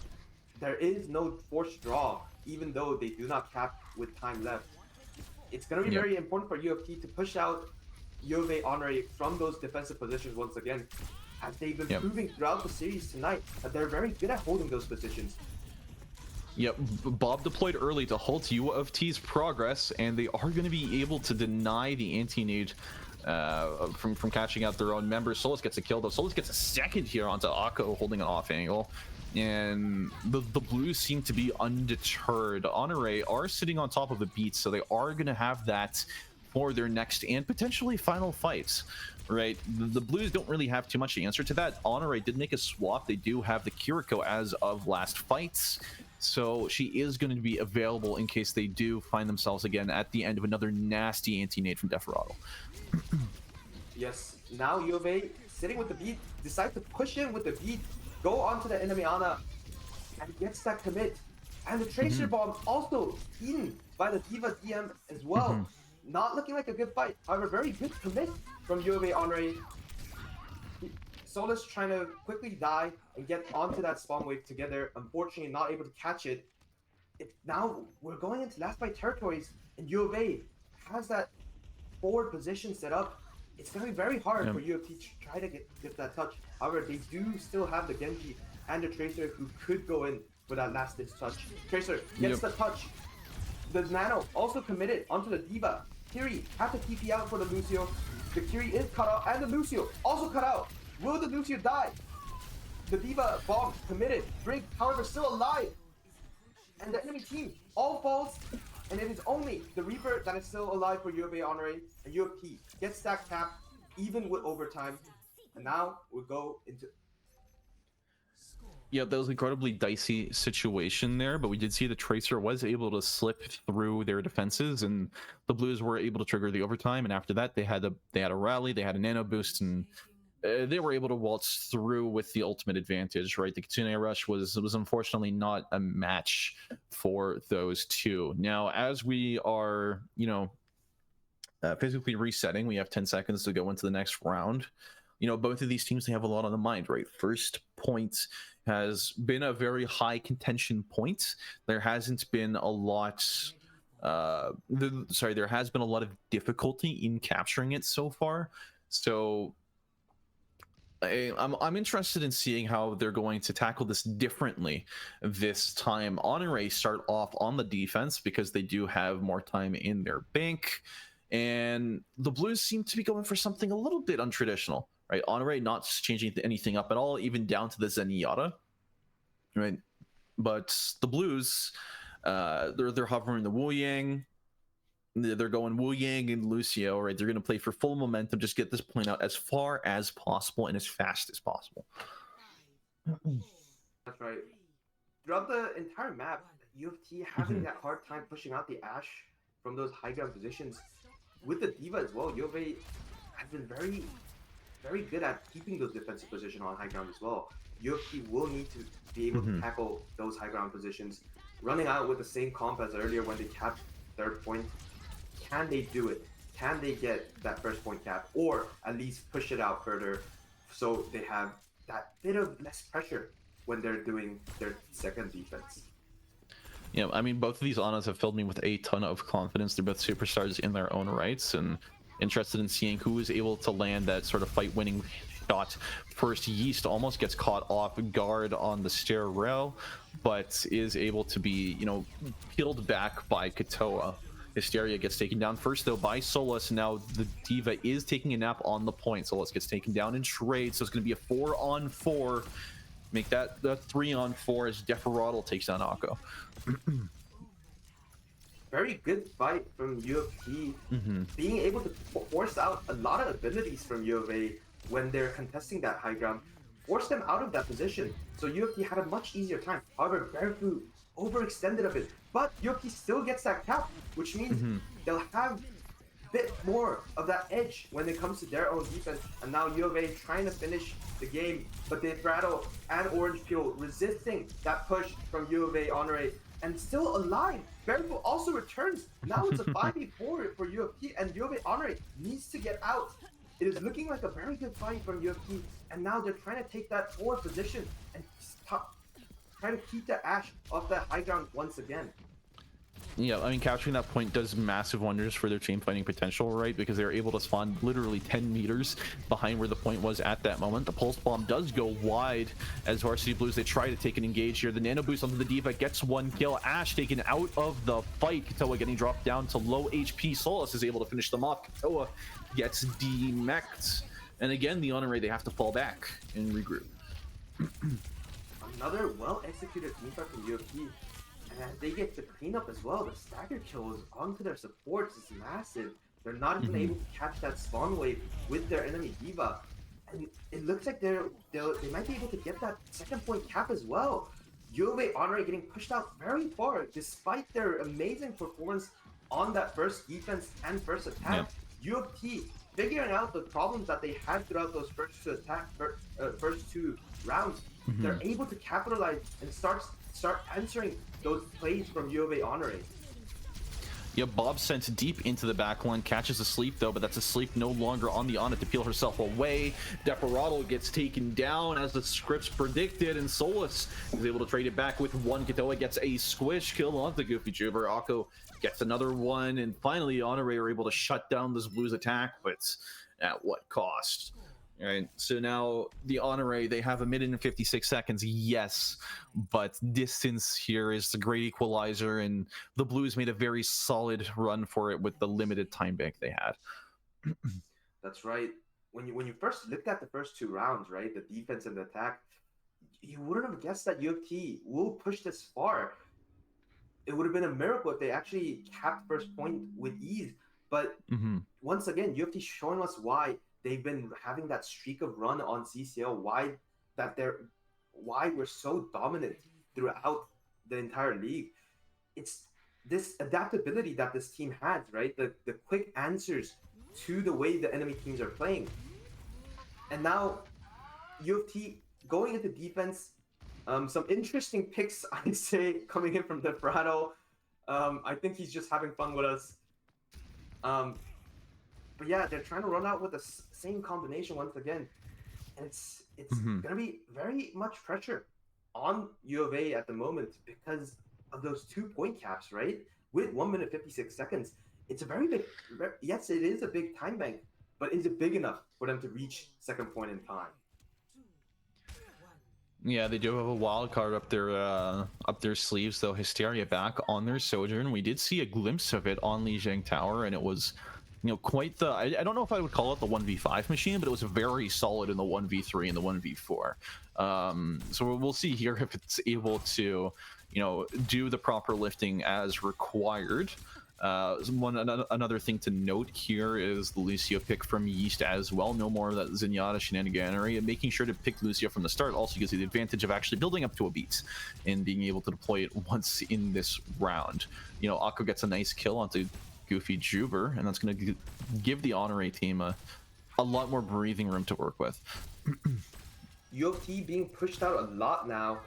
there is no forced draw, even though they do not cap with time left. It's going to be very important for UofT to push out UAlberta Henry from those defensive positions once again, as they've been proving throughout the series tonight that they're very good at holding those positions. Yep, Bob deployed early to halt UofT's progress, and they are going to be able to deny the anti-nade from catching out their own members. Solus gets a kill, though. Solus gets a second here onto Akko holding an off angle, and the Blues seem to be undeterred. Honore are sitting on top of the beat, so they are going to have that for their next and potentially final fights. Right, the Blues don't really have too much to answer to that. Honore did make a swap. They do have the Kiriko as of last fights, so she is going to be available in case they do find themselves again at the end of another nasty anti-nade from Desperado. Yes, now UofA sitting with the beat, decide to push in with the beat, go onto the enemy Ana, and gets that commit. And the Tracer Bomb also eaten by the D.Va DM as well. Not looking like a good fight, however, very good commit from UAlberta Henry. Solus trying to quickly die and get onto that spawn wave together. Unfortunately, not able to catch it. Now we're going into last fight territories, and UofA has that forward position set up. It's going to be very hard for UofT to try to get that touch. However, they do still have the Genji and the Tracer who could go in for that last ditch touch. Tracer gets the touch. The Nano also committed onto the D.Va. Kiri have to TP out for the Lucio. The Kiri is cut out, and the Lucio also cut out. Will the Lucio die? The D.Va bomb committed. Brig, however, still alive. And the enemy team all falls, and it is only the Reaper that is still alive for UAlberta Henry, and UofT gets that cap even with overtime. And now we go into... Yeah, that was an incredibly dicey situation there, but we did see the Tracer was able to slip through their defenses, and the Blues were able to trigger the overtime. And after that, they had a rally, they had a nano boost, and they were able to waltz through with the ultimate advantage. Right, the Kitsune Rush was unfortunately not a match for those two. Now, as we are, physically resetting, we have 10 seconds to go into the next round. Both of these teams, they have a lot on the mind, right? First point has been a very high contention point. There hasn't been a lot, there has been a lot of difficulty in capturing it so far. So I'm interested in seeing how they're going to tackle this differently this time. Honore start off on the defense because they do have more time in their bank, and the Blues seem to be going for something a little bit untraditional. Right, Honore not changing anything up at all, even down to the Zenyatta. Right, but the Blues, they're hovering the Wu Yang. They're going Wu Yang and Lucio. Right, they're going to play for full momentum, just get this point out as far as possible and as fast as possible. That's right. throughout the entire map, UofT having that hard time pushing out the Ashe from those high ground positions. With the D.Va as well, UofA has been very good at keeping those defensive position on high ground as well. UofT will need to be able to tackle those high ground positions. Running out with the same comp as earlier when they capped third point, can they do it? Can they get that first point cap, or at least push it out further so they have that bit of less pressure when they're doing their second defense? Yeah, I mean, both of these Anas have filled me with a ton of confidence. They're both superstars in their own rights, and interested in seeing who is able to land that sort of fight-winning shot first. Yeast almost gets caught off guard on the stair rail, but is able to be, peeled back by Katoa. Hysteria gets taken down first, though, by Solus. Now the D.Va is taking a nap on the point. Solus gets taken down in trade, so it's going to be a 4-on-4. Make that the 3-on-4 as Deferatl takes down Akko. Very good fight from UofT, being able to force out a lot of abilities from UofA when they're contesting that high ground, force them out of that position. So UofT had a much easier time. However, Bearfu overextended a bit, but UofT still gets that cap, which means they'll have a bit more of that edge when it comes to their own defense. And now UofA trying to finish the game, but they Rattle and Orange Peel resisting that push from UofA Honore, and still alive. Bearfu also returns. Now it's a 5v4 for UofT, and UofA Honore needs to get out. It is looking like a very good fight from UofT, and now they're trying to take that forward position and trying to keep the Ashe off that high ground once again. Yeah, I mean, capturing that point does massive wonders for their team fighting potential, right? Because they're able to spawn literally 10 meters behind where the point was at that moment. The pulse bomb does go wide as Varsity Blues, they try to take an engage here. The nano boost onto the D.Va gets one kill. Ashe taken out of the fight. Katoa getting dropped down to low HP. Solus is able to finish them off. Katoa gets demeched. And again, the Honor, they have to fall back and regroup. Another well-executed team fight from UofT. And they get the cleanup as well. The stagger kills onto their supports is massive. They're not even able to catch that spawn wave with their enemy D.Va. And it looks like they might be able to get that second point cap as well. UofA Honore getting pushed out very far despite their amazing performance on that first defense and first attack. UofT figuring out the problems that they had throughout those first two rounds. They're able to capitalize and start answering those plays from UofA Honore. Yeah, Bob sent deep into the backline, catches a sleep though, but that's a sleep no longer on the Ana to peel herself away. Deferatl gets taken down as the scripts predicted, and Solus is able to trade it back with one. Katoa gets a squish kill onto Goofy Juber. Akko gets another one, and finally Honore are able to shut down this Blues attack, but at what cost? All right, so now the Honore, they have a minute and 56 seconds, yes, but distance here is the great equalizer, and the Blues made a very solid run for it with the limited time bank they had. That's right. When you first looked at the first two rounds, right, the defense and the attack, you wouldn't have guessed that UofT will push this far. It would have been a miracle if they actually capped first point with ease. But once again, UofT showing us why they've been having that streak of run on CCL, why we're so dominant throughout the entire league. It's this adaptability that this team has, right? The quick answers to the way the enemy teams are playing. And now UofT going into defense, some interesting picks, I'd say, coming in from Deferatl. I think he's just having fun with us. But yeah, they're trying to run out with the same combination once again. And it's going to be very much pressure on UofA at the moment because of those 2 point caps, right? With 1 minute 56 seconds. It's a very big, yes, it is a big time bank, but is it big enough for them to reach second point in time? Yeah, they do have a wild card up their sleeves, though. Hysteria back on their Sojourn. We did see a glimpse of it on Lijiang Tower, and it was, quite the, I don't know if I would call it the 1v5 machine, but it was very solid in the 1v3 and the 1v4. So we'll see here if it's able to, do the proper lifting as required. Another thing to note here is the Lucio pick from Yeast as well. No more of that Zenyatta shenaniganery, and making sure to pick Lucio from the start also gives you the advantage of actually building up to a beat and being able to deploy it once in this round. You know, Akko gets a nice kill onto Goofy Juber, and that's going to give the Honore team a lot more breathing room to work with. UofT being pushed out a lot now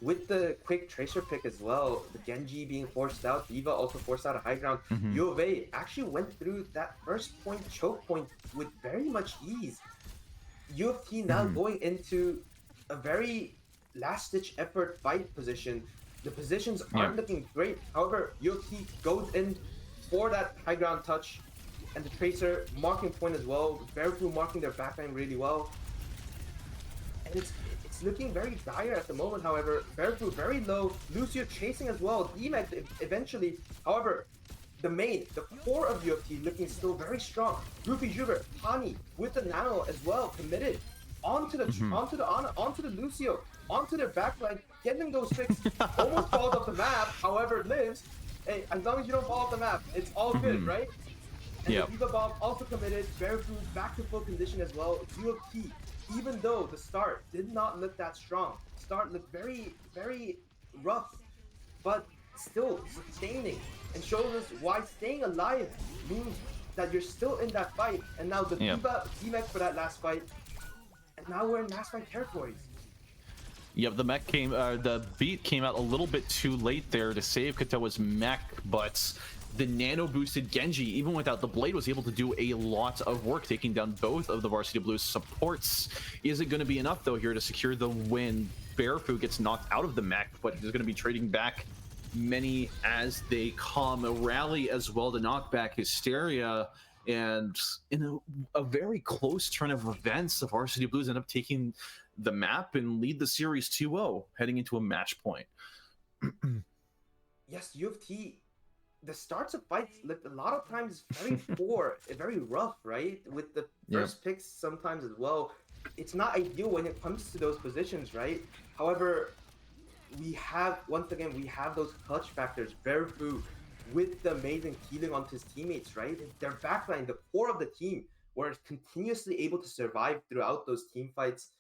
with the quick Tracer pick as well. The Genji being forced out, D.Va also forced out a high ground. U of A actually went through that first point choke point with very much ease. UofT now going into a very last-ditch effort fight position. The positions aren't looking great. However, UofT goes in for that high ground touch and the Tracer marking point as well. Verfu marking their backline really well. And it's looking very dire at the moment, however. Verfu very low, Lucio chasing as well, DMAX eventually. However, the core of UofT looking still very strong. Goofy Juber, Hani with the nano as well, committed onto the Lucio, onto their backline, getting those picks, almost falls off the map, however lives. Hey, as long as you don't fall off the map, it's all good, right? And the D.Va bomb also committed, Verfu back to full condition as well. UofT, even though the start did not look that strong, start looked very, very rough, but still sustaining and shows us why staying alive means that you're still in that fight. And now the D.Va DMAX for that last fight, and now we're in last fight territories. Yep, the beat came out a little bit too late there to save Katoa's mech, but the nano boosted Genji, even without the blade, was able to do a lot of work, taking down both of the Varsity Blues supports. Is it going to be enough though here to secure the win? Verfu gets knocked out of the mech, but he's going to be trading back many as they come. A rally as well to knock back Hysteria, and in a very close turn of events, the Varsity Blues end up taking the map and lead the series 2-0, heading into a match point. Yes, UofT, the starts of fights look a lot of times very poor, very rough, right? With the first picks sometimes as well. It's not ideal when it comes to those positions, right? However, once again, we have those clutch factors. Verfu with the amazing healing onto his teammates, right? Their backline, the core of the team, were continuously able to survive throughout those team fights,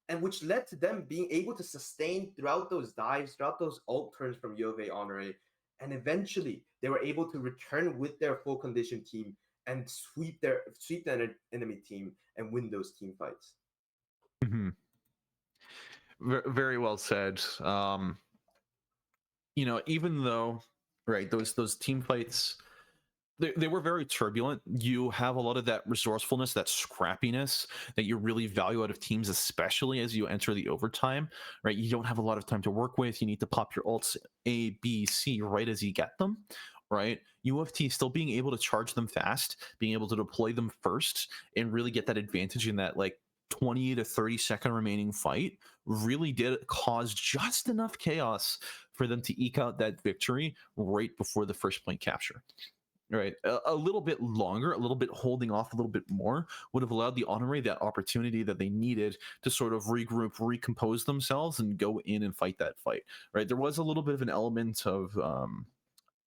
and which led to them being able to sustain throughout those dives, throughout those ult turns from U of A Honore. And eventually, they were able to return with their full condition team and sweep the enemy team and win those team fights. Very well said. You know, even though, right, those team fights, they were very turbulent. You have a lot of that resourcefulness, that scrappiness that you really value out of teams, especially as you enter the overtime, right? You don't have a lot of time to work with. You need to pop your ults A, B, C right as you get them, right? UofT still being able to charge them fast, being able to deploy them first, and really get that advantage in that like 20 to 30 second remaining fight really did cause just enough chaos for them to eke out that victory right before the first point capture. Right, a little bit longer, a little bit holding off a little bit more would have allowed the Honore that opportunity that they needed to sort of regroup, recompose themselves, and go in and fight that fight. Right, there was a little bit of an element of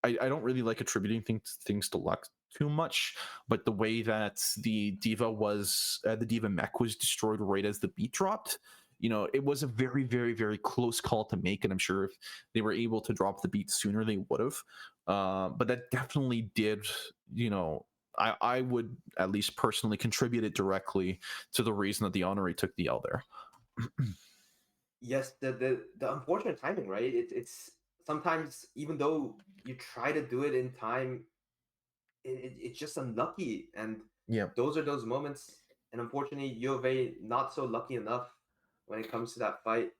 I don't really like attributing things to luck too much, but the way that the D.Va mech was destroyed right as the beat dropped, you know, it was a very, very, very close call to make, and I'm sure if they were able to drop the beat sooner, they would have. But that definitely did, you know, I would at least personally contribute it directly to the reason that the Honore took the L there. Yes, the unfortunate timing, right? It's sometimes, even though you try to do it in time, it's just unlucky, and those are those moments. And unfortunately, U of A not so lucky enough when it comes to that fight,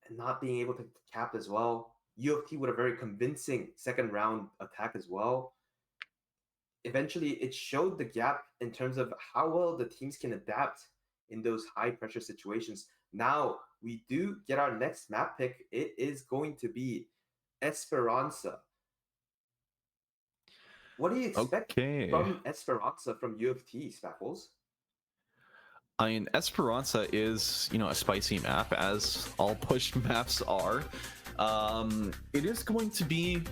and not being able to cap as well. UofT with a very convincing second round attack as well. Eventually, it showed the gap in terms of how well the teams can adapt in those high pressure situations. Now, we do get our next map pick. It is going to be Esperanza. What do you expect from Esperanza from UofT, Spaffles? I mean, Esperanza is, you know, a spicy map, as all pushed maps are. It is going to be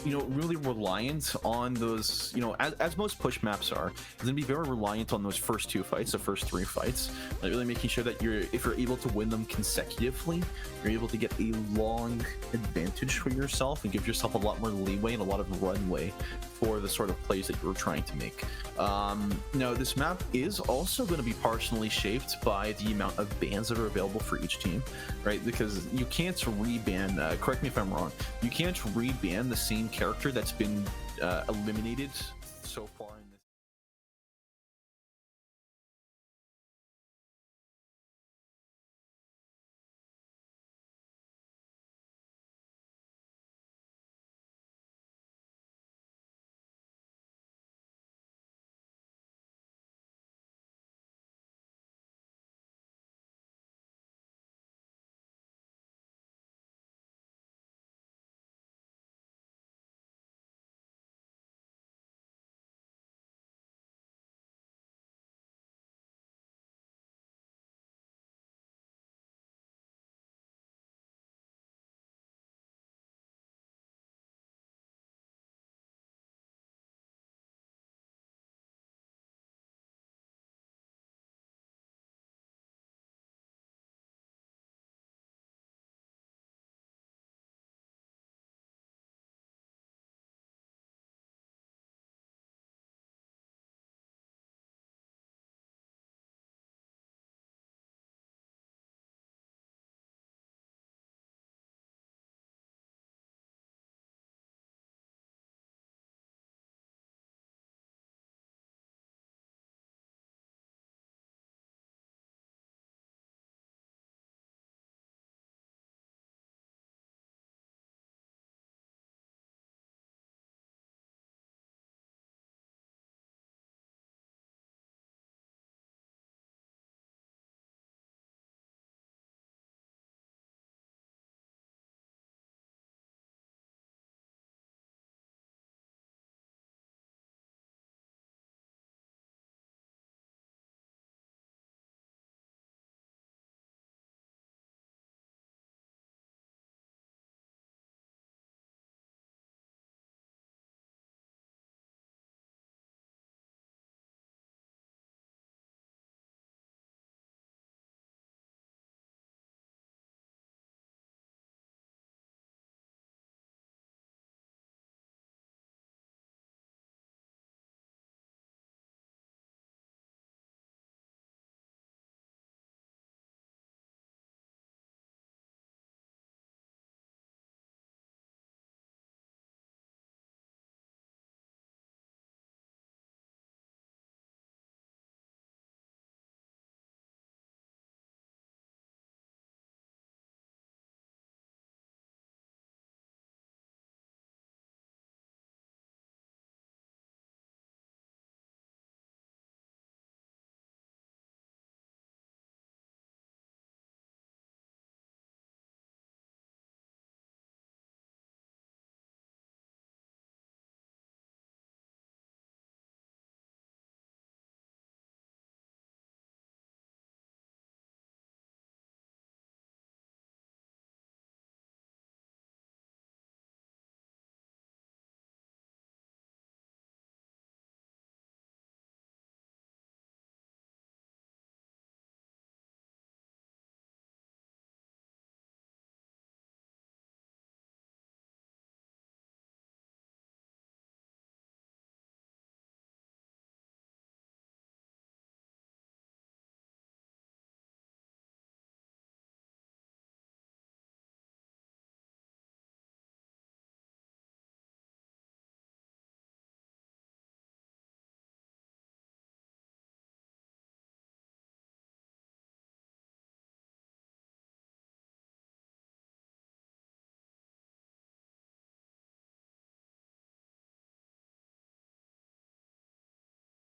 really reliant on those, as most push maps are, it's going to be very reliant on those first two fights, the first three fights, like really making sure that if you're able to win them consecutively, you're able to get a long advantage for yourself and give yourself a lot more leeway and a lot of runway for the sort of plays that you're trying to make. This map is also going to be partially shaped by the amount of bans that are available for each team, right? Because you can't reban, correct me if I'm wrong, you can't reban the same character that's been eliminated so far in this.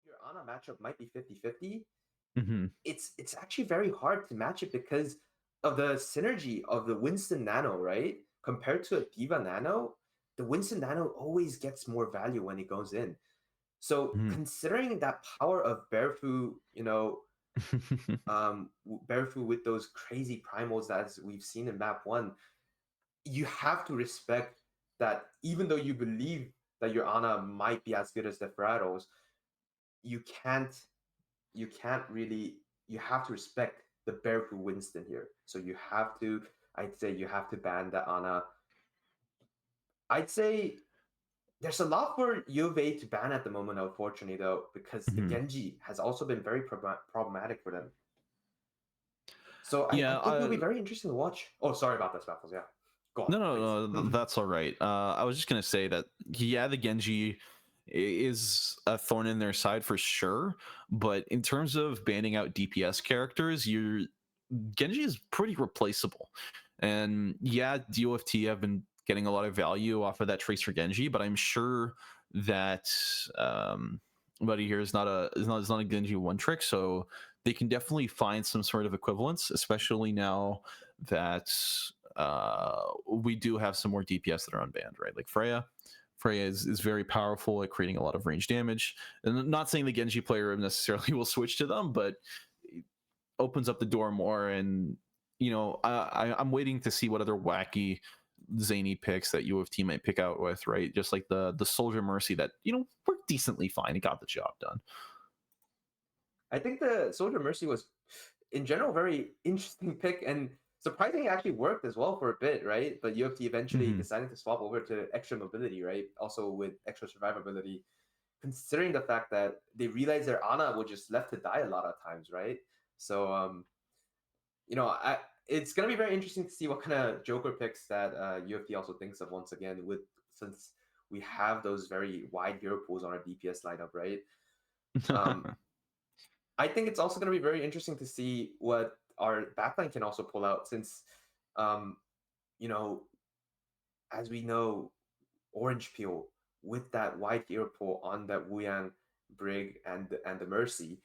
Your Ana matchup might be 50-50. Mm-hmm. It's actually very hard to match it because of the synergy of the Winston Nano, right? Compared to a Diva Nano, the Winston Nano always gets more value when it goes in. So considering that power of Barefoot, Barefoot with those crazy primals that we've seen in map one, you have to respect that even though you believe that your Ana might be as good as the Ferraros, you can't really, you have to respect the Barefoot Winston here. So you have to, I'd say you have to ban the Ana. I'd say there's a lot for U of A to ban at the moment, unfortunately, though, because the Mhm. Genji has also been very problematic for them. So I Yeah, think it'll be very interesting to watch. Oh, sorry about this, Baffles. Yeah. Go on, no, please. no, no, that's all right. I was just gonna say that yeah, the Genji is a thorn in their side for sure, but in terms of banning out DPS characters, Genji is pretty replaceable. And yeah, UofT have been getting a lot of value off of that Tracer Genji, but I'm sure that Buddy here is not a Genji one trick, so they can definitely find some sort of equivalence, especially now that we do have some more DPS that are unbanned, right? Like Freya. Freya is very powerful at creating a lot of range damage. And I'm not saying the Genji player necessarily will switch to them, but it opens up the door more. And I'm waiting to see what other wacky zany picks that UofT might pick out with, right? Just like the Soldier Mercy that worked decently fine. It got the job done. I think the Soldier Mercy was, in general, very interesting pick, and surprisingly actually worked as well for a bit, right? But UofT eventually Mm-hmm. decided to swap over to extra mobility, right? Also with extra survivability, considering the fact that they realized their Ana was just left to die a lot of times, right? So it's gonna be very interesting to see what kind of Joker picks that UFT also thinks of once again. With since we have those very wide hero pools on our DPS lineup, right? Um, I think it's also gonna be very interesting to see what our backline can also pull out, since um, you know, as we know, Orange Peel with that wide hero pool on that Wuyang, Brig, and the Mercy.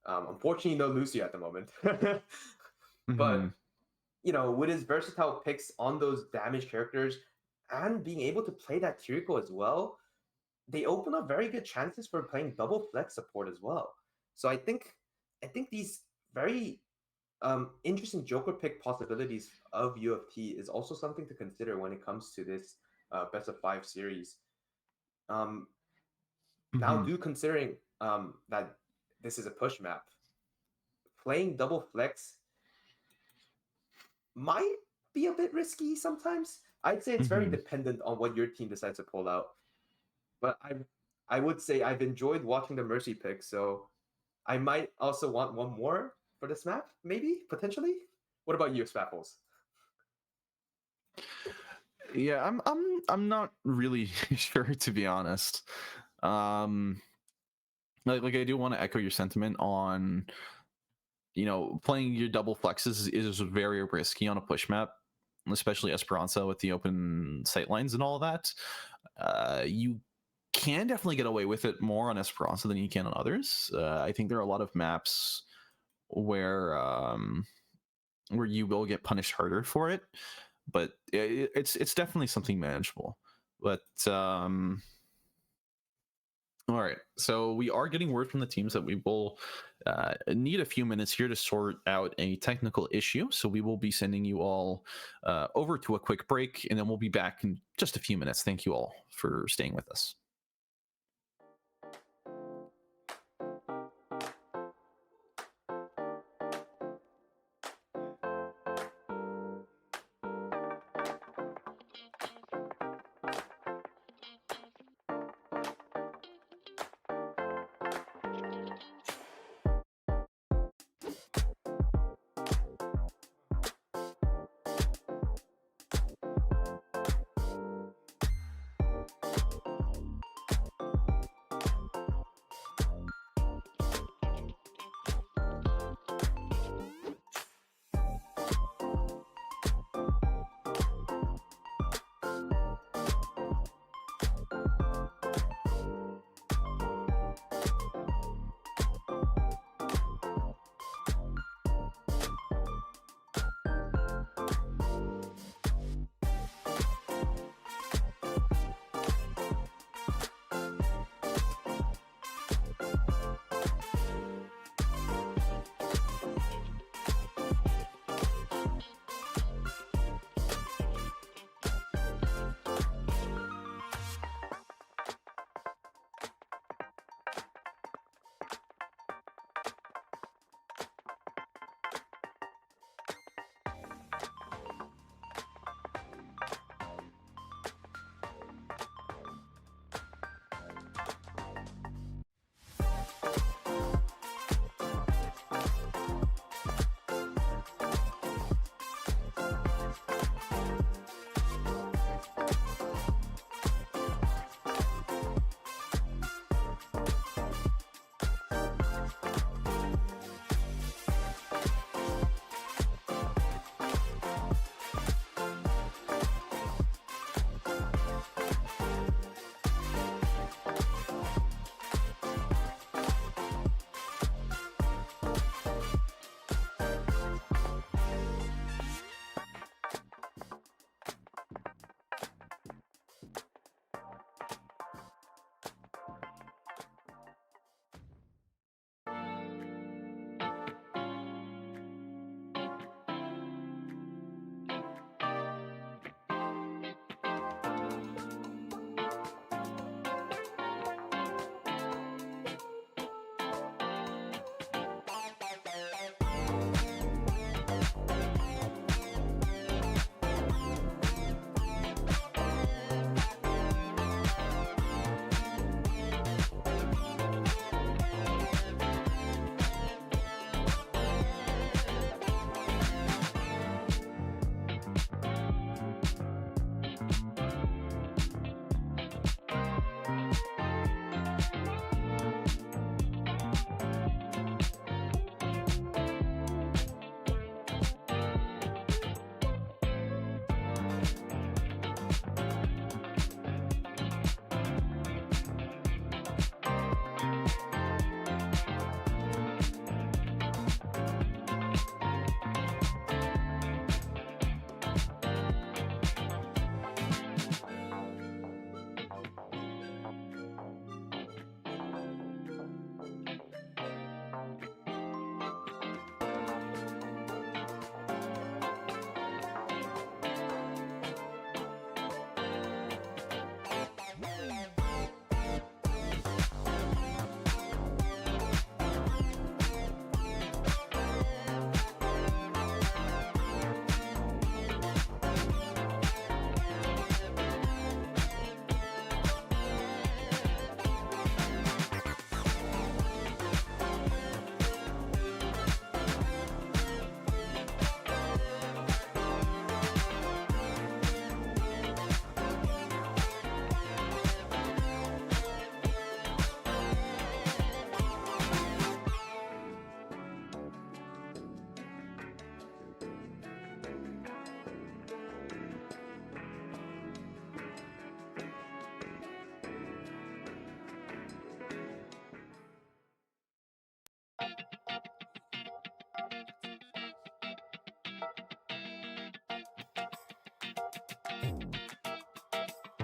Unfortunately, no Lucy at the moment, Mm-hmm. but with his versatile picks on those damage characters and being able to play that Kiriko as well, they open up very good chances for playing double flex support as well. So I think these very interesting Joker pick possibilities of UFT is also something to consider when it comes to this best of 5 series. Um, Now, Mm-hmm. do considering that this is a push map, playing double flex might be a bit risky sometimes. I'd say it's very Mm-hmm. dependent on what your team decides to pull out. But I would say I've enjoyed watching the Mercy pick, so I might also want one more for this map, maybe, potentially. What about you, Spaffles? Yeah, I'm not really sure, to be honest. Um, like I do want to echo your sentiment on playing your double flexes is very risky on a push map, especially Esperanza with the open sight lines and all of that. You can definitely get away with it more on Esperanza than you can on others. I think there are a lot of maps where you will get punished harder for it, but it's definitely something manageable. But all right, so we are getting word from the teams that we will need a few minutes here to sort out a technical issue. So we will be sending you all over to a quick break, and then we'll be back in just a few minutes. Thank you all for staying with us.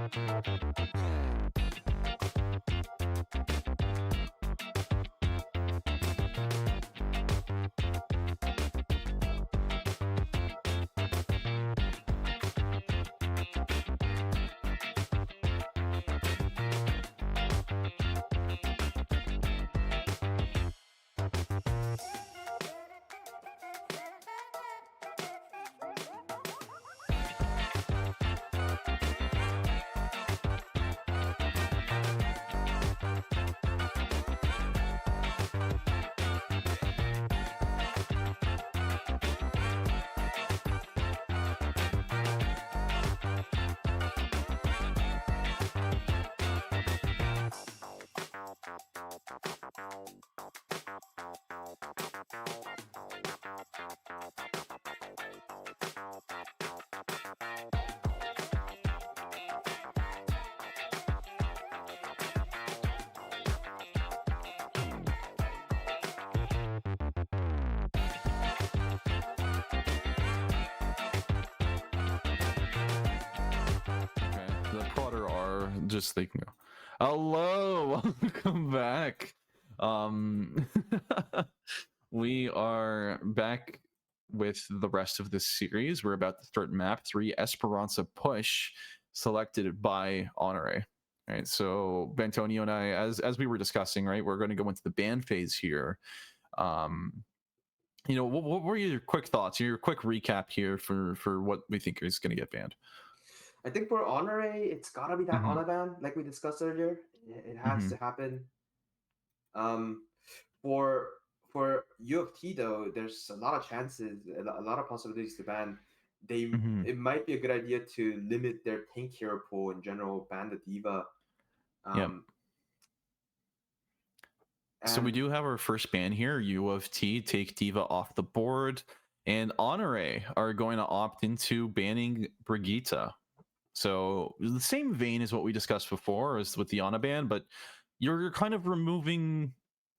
The Prodder are just thinking, hello, welcome back. We are back with the rest of this series. We're about to start map 3, Esperanza Push, selected by Honore. All right, so Bentonio and I, as we were discussing, right, we're going to go into the ban phase here. You know, what were your quick thoughts, your quick recap here for what we think is going to get banned? I think for Honore, it's gotta be that honor ban, like we discussed earlier. It has to happen. For UofT though, there's a lot of chances, a lot of possibilities to ban. It might be a good idea to limit their tank hero pool in general, ban the diva. So we do have our first ban here. UofT take diva off the board, and Honore are going to opt into banning Brigitte. So the same vein as what we discussed before as with the Ana ban, but you're kind of removing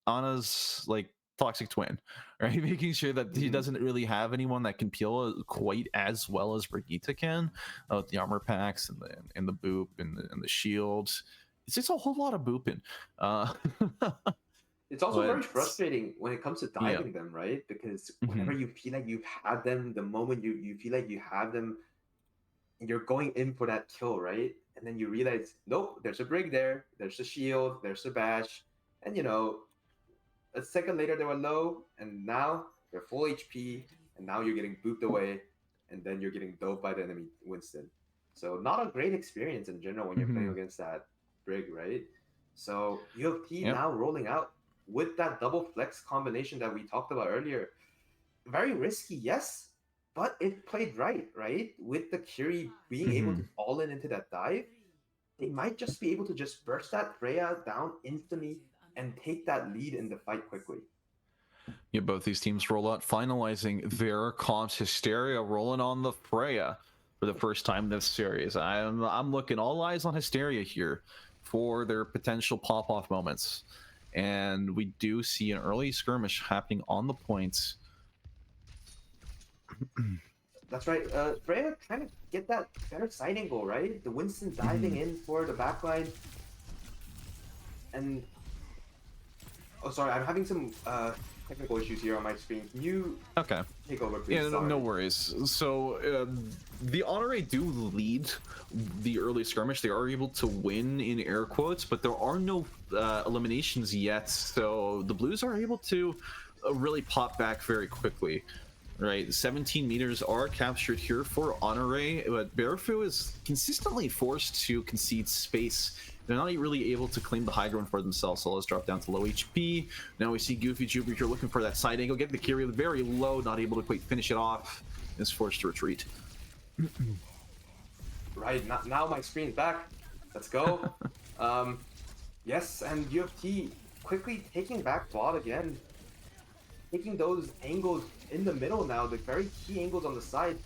Ana's like toxic twin, right? Making sure that he doesn't really have anyone that can peel quite as well as Brigitte can, with the armor packs and the boop and the shields. It's just a whole lot of booping. It's also very frustrating when it comes to diving them, right? Because whenever you feel like you've had them, the moment you feel like you have them, you're going in for that kill, right? And then you realize, nope, there's a brig there, there's a shield, there's a bash, and you know, a second later they were low, and now they're full HP, and now you're getting booped away, and then you're getting dove by the enemy Winston. So not a great experience in general when you're playing against that brig, right? So UofT now rolling out with that double flex combination that we talked about earlier. Very risky, yes, but it played right? With the Curie being able to all in into that dive, they might just be able to just burst that Freya down instantly and take that lead in the fight quickly. Yeah, both these teams roll out, finalizing their comps. Hysteria rolling on the Freya for the first time this series. I'm looking all eyes on Hysteria here for their potential pop-off moments. And we do see an early skirmish happening on the points. That's right. Freya trying to get that better side angle, right? The Winston diving in for the backline. And... oh, sorry, I'm having some technical issues here on my screen. Can you take over, please? Yeah, no worries. So the Honore do lead the early skirmish. They are able to win in air quotes, but there are no eliminations yet. So the Blues are able to really pop back very quickly. Right, 17 meters are captured here for Honore, but Barefu is consistently forced to concede space. They're not really able to claim the high ground for themselves, so let's drop down to low HP. Now we see Goofy Jupiter here looking for that side angle, getting the Kyrie very low, not able to quite finish it off, is forced to retreat. Right, now my screen's back. Let's go. Yes, and UofT quickly taking back bot again. Taking those angles in the middle now, the very key angles on the side.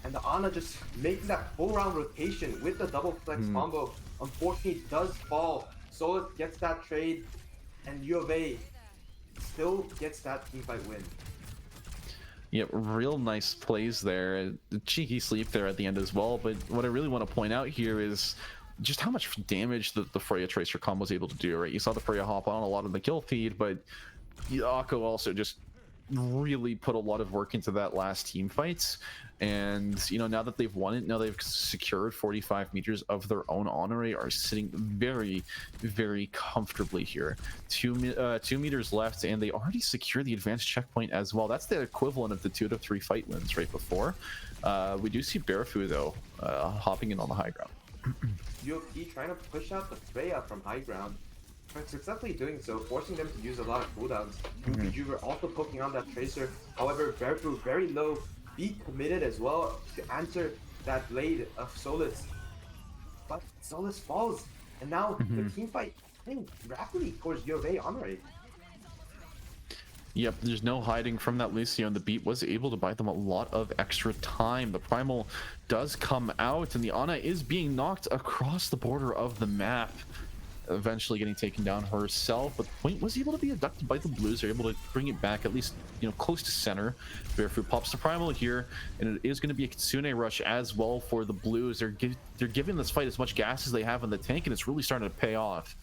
And the Ana just making that full round rotation with the double flex combo. Unfortunately, does fall. Solus gets that trade, and U of A still gets that teamfight win. Yep, real nice plays there. The cheeky sleep there at the end as well. But what I really want to point out here is just how much damage the Freya Tracer combo was able to do, right? You saw the Freya hop on a lot of the kill feed, but Akko also just really put a lot of work into that last team fights. And now that they've won it, now they've secured 45 meters of their own. Honore are sitting very, very comfortably here. 2 meters left, and they already secured the advanced checkpoint as well. That's the equivalent of the 2 to 3 fight wins right before. We do see Barefu though hopping in on the high ground. UofT trying to push out the Freya from high ground, but successfully doing so, forcing them to use a lot of cooldowns. You were also poking on that Tracer. However, Barefu very low, be committed as well to answer that blade of Solus. But Solus falls, and now the team fight heading rapidly towards UofA Honore. Yep, there's no hiding from that Lucio, and the beat was able to buy them a lot of extra time. The Primal does come out, and the Ana is being knocked across the border of the map, eventually getting taken down herself, but Point was able to be abducted by the Blues. They're able to bring it back at least close to center. Barefoot pops the Primal here, and it is going to be a Kitsune rush as well for the Blues. They're giving this fight as much gas as they have in the tank, and it's really starting to pay off.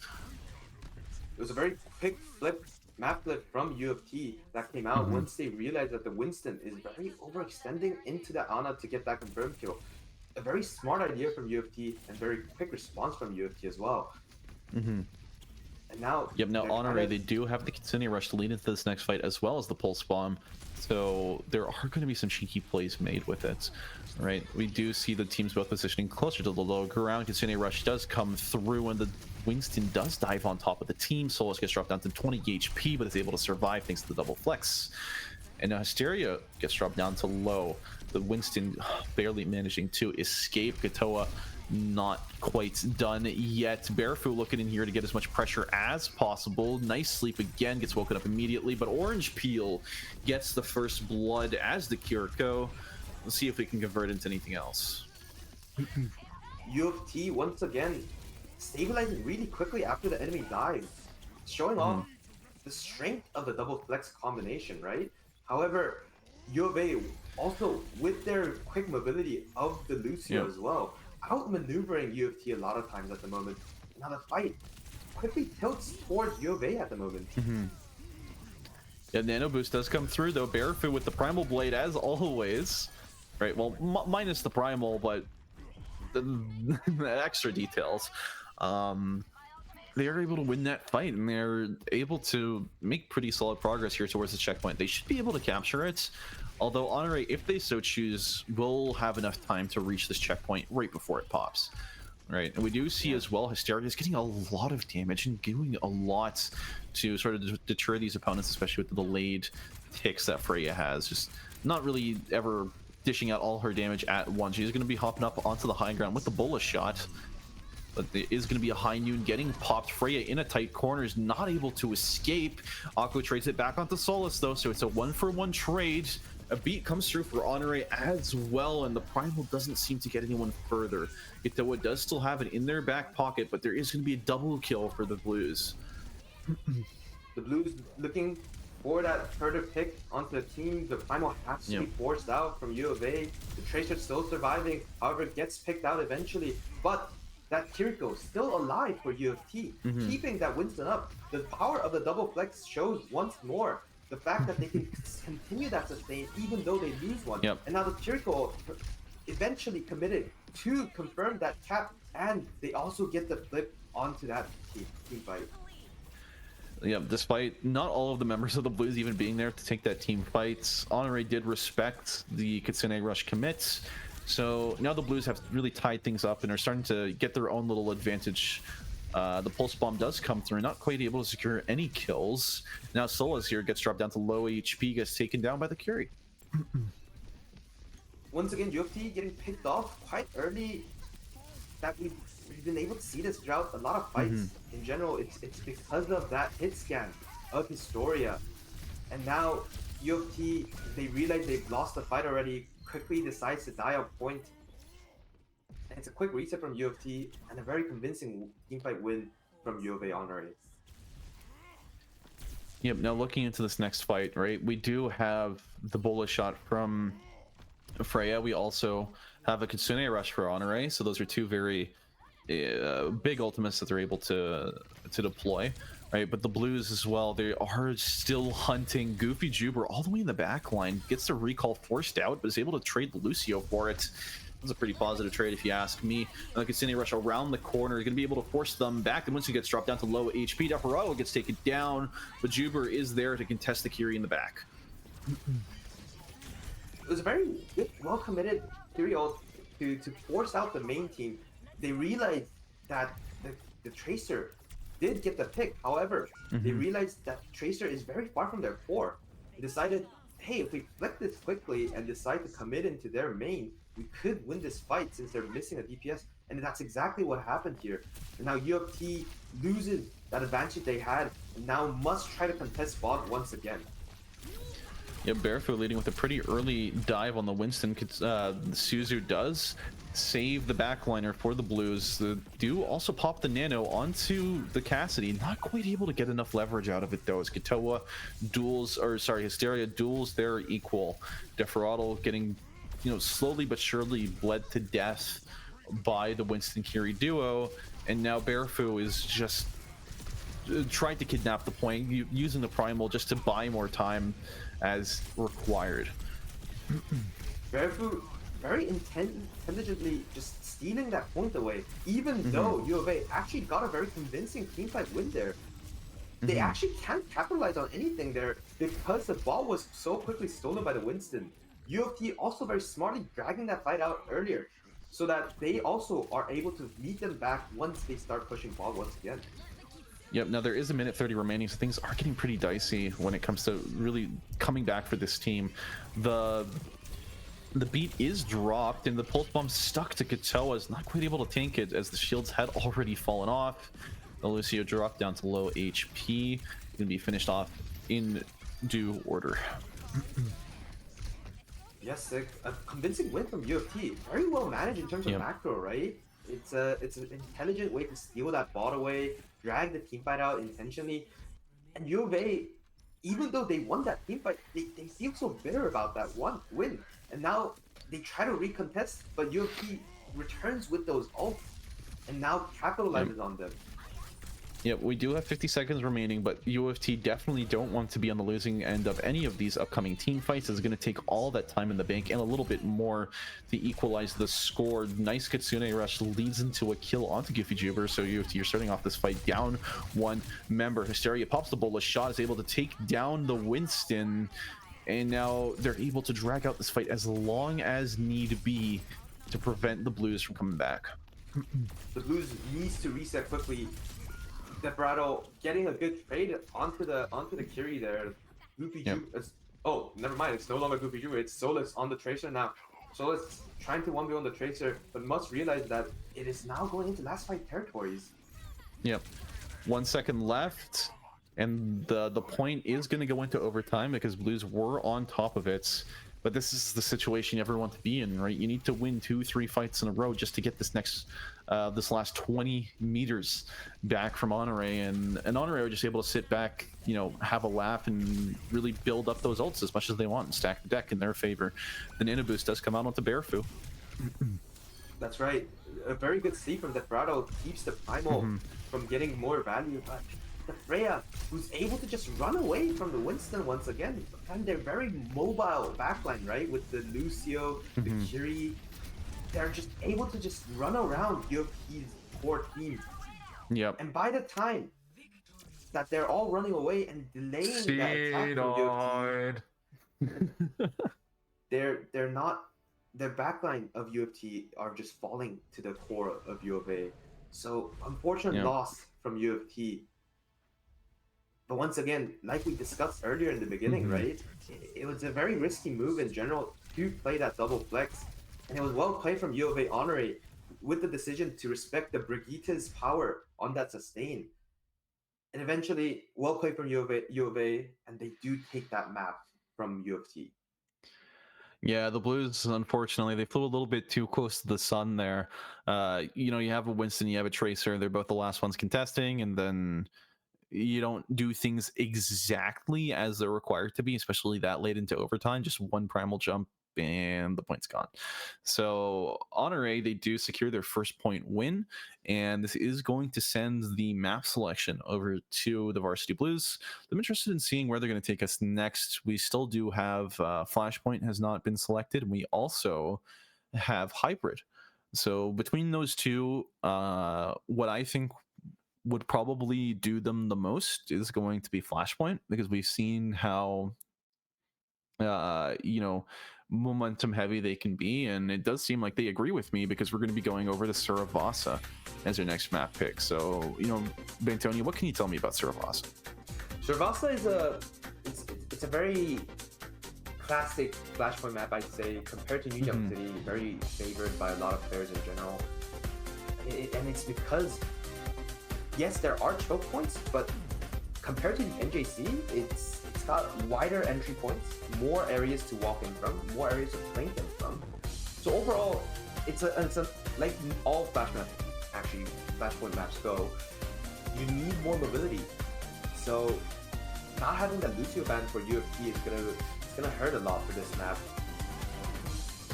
It was a very quick map flip from UofT that came out once they realized that the Winston is very overextending into the Ana to get that confirmed kill. A very smart idea from UofT, and very quick response from UofT as well. And now, now Honore, they do have the Kitsune rush to lead into this next fight, as well as the pulse bomb, so there are going to be some cheeky plays made with it, right? We do see the teams both positioning closer to the low ground. Kitsune rush does come through, and the Winston does dive on top of the team. Solus gets dropped down to 20 HP, but is able to survive thanks to the double flex. And now Hysteria gets dropped down to low. The Winston barely managing to escape. Katoa not quite done yet. Barefoot looking in here to get as much pressure as possible. Nice sleep again, gets woken up immediately, but Orange Peel gets the first blood as the Kiriko. Let's see if we can convert into anything else. UofT once again stabilizing really quickly after the enemy dies, showing off the strength of the double flex combination, right? However, UofA also with their quick mobility of the Lucio as well, outmaneuvering UofT a lot of times at the moment. Now the fight quickly tilts towards UofA at the moment. Yeah, Nano Boost does come through though. Barefoot with the Primal Blade as always. Right, well, minus the Primal, but the extra details. They are able to win that fight, and they're able to make pretty solid progress here towards the checkpoint. They should be able to capture it, although Honore, if they so choose, will have enough time to reach this checkpoint right before it pops. Right, and we do see as well Hysteria is getting a lot of damage and doing a lot to sort of deter these opponents, especially with the delayed ticks that Freya has. Just not really ever dishing out all her damage at once. She's going to be hopping up onto the high ground with the bullet shot. But there is going to be a high noon getting popped. Freya in a tight corner is not able to escape. Akko trades it back onto Solus though, so it's a 1-for-1 trade. A beat comes through for Honore as well, and the Primal doesn't seem to get anyone further. Itoa does still have it in their back pocket, but there is going to be a double kill for the Blues. The Blues looking for that further pick onto the team. The Primal has to be forced out from UofA. The Tracer's still surviving, however gets picked out eventually, but that Kiriko still alive for UofT, keeping that Winston up. The power of the double flex shows once more the fact that they can continue that sustain even though they lose one. And now the Kiriko eventually committed to confirm that cap, and they also get the flip onto that team fight. Despite not all of the members of the Blues even being there to take that team fight, Honore did respect the Kitsune rush commits. So now the Blues have really tied things up and are starting to get their own little advantage. The pulse bomb does come through, not quite able to secure any kills. Now Solus here gets dropped down to low HP, gets taken down by the Curie. Once again, UofT getting picked off quite early. That we've been able to see this throughout a lot of fights. In general, it's because of that hit scan of Historia. And now UofT, they realize they've lost the fight already, quickly decides to die on point. And it's a quick reset from UofT and a very convincing teamfight win from UofA Honore. Now looking into this next fight, right, we do have the bullet shot from Freya. We also have a Kitsune rush for Honore, so those are two very big ultimates that they're able to deploy, right? But the Blues as well, they are still hunting Goofy Juber all the way in the back line. Gets the recall forced out, but is able to trade Lucio for it. It was a pretty positive trade, if you ask me. And the Cassini rush around the corner is going to be able to force them back. And once he gets dropped down to low HP, Desperado gets taken down, but Juber is there to contest the Kiri in the back. It was a very good, well-committed Kiri ult to force out the main team. They realized that the Tracer did get the pick. However, they realized that Tracer is very far from their core. They decided, hey, if we flick this quickly and decide to commit into their main, we could win this fight since they're missing a DPS. And that's exactly what happened here. And now UofT loses that advantage they had and now must try to contest bot once again. Yeah, Barefoot leading with a pretty early dive on the Winston. Suzu does save the backliner for the Blues. They do also pop the Nano onto the Cassidy. Not quite able to get enough leverage out of it though, as Katoa duels, or sorry, Hysteria duels their equal. Desperado getting, slowly but surely bled to death by the Winston Kiri duo, and now Barefoot is just trying to kidnap the point, using the primal just to buy more time as required. Barefoot very intelligently just stealing that point away, even though UofA actually got a very convincing teamfight win there. They actually can't capitalize on anything there because the ball was so quickly stolen by the Winston. UofT also very smartly dragging that fight out earlier so that they also are able to meet them back once they start pushing ball once again. Yep, now there is a minute 30 remaining, so things are getting pretty dicey when it comes to really coming back for this team. The beat is dropped, and the pulse bomb stuck to Katoa, is not quite able to tank it as the shields had already fallen off. The Lucio dropped down to low HP, gonna be finished off in due order. Yes, a convincing win from UofT. Very well managed in terms of macro, right? It's an intelligent way to steal that bot away, drag the teamfight out intentionally. And UofA, even though they won that teamfight, they feel so bitter about that one win. And now they try to recontest, but UofT returns with those ults and now capitalizes on them. Yep, we do have 50 seconds remaining, but UofT definitely don't want to be on the losing end of any of these upcoming team fights. It's going to take all that time in the bank and a little bit more to equalize the score. Nice Kitsune rush leads into a kill onto Goofy Juber, so UofT, you're starting off this fight down one member. Hysteria pops the bullet shot, is able to take down the Winston, and now they're able to drag out this fight as long as need be to prevent the Blues from coming back. The Blues needs to reset quickly. Desperado getting a good trade onto the Kiri there. Goofy Juber. Oh, never mind. It's no longer Goofy Juber. It's Solus on the Tracer now. Solus trying to 1v on the Tracer, but must realize that it is now going into last fight territories. Yep. 1 second left, and the point is going to go into overtime because Blues were on top of it. But this is the situation you ever want to be in, right? You need to win 2-3 fights in a row just to get this this last 20 meters back from Honore, and Honore are just able to sit back, have a laugh and really build up those ults as much as they want and stack the deck in their favor. The Nano Boost does come out onto Barefoot. That's right. A very good C from Desperado keeps the primal from getting more value, but the Freya, who's able to just run away from the Winston once again, and they're very mobile backline, right? With the Lucio, the Kiri, they're just able to just run around UofT's core team. Yep. And by the time that they're all running away and delaying that attack from UofT, they're not. Their backline of UofT are just falling to the core of UofA. So unfortunate loss from UofT. But once again, like we discussed earlier in the beginning, right? It was a very risky move in general to play that double flex. And it was well played from UofA Honore with the decision to respect the Brigitte's power on that sustain. And eventually, well played from UofA, and they do take that map from UofT. Yeah, the Blues, unfortunately, they flew a little bit too close to the sun there. You have a Winston, you have a Tracer. They're both the last ones contesting, and then you don't do things exactly as they're required to be, especially that late into overtime. Just one primal jump and the point's gone. So Honore, they do secure their first point win, and this is going to send the map selection over to the Varsity Blues. I'm interested in seeing where they're going to take us next. We still do have Flashpoint has not been selected, and we also have Hybrid. So between those two, what I think would probably do them the most is going to be Flashpoint, because we've seen how momentum heavy they can be, and it does seem like they agree with me, because we're going to be going over to Suravasa as our next map pick. So Bentonio, what can you tell me about Suravasa? Suravasa is it's a very classic Flashpoint map, I'd say, compared to New York City, very favored by a lot of players in general. And it's because, yes, there are choke points, but compared to the NJC, it's got wider entry points, more areas to walk in from, more areas to flank in from. So overall, it's a like all Flashpoint maps go, you need more mobility. So not having that Lucio ban for UofT is gonna hurt a lot for this map.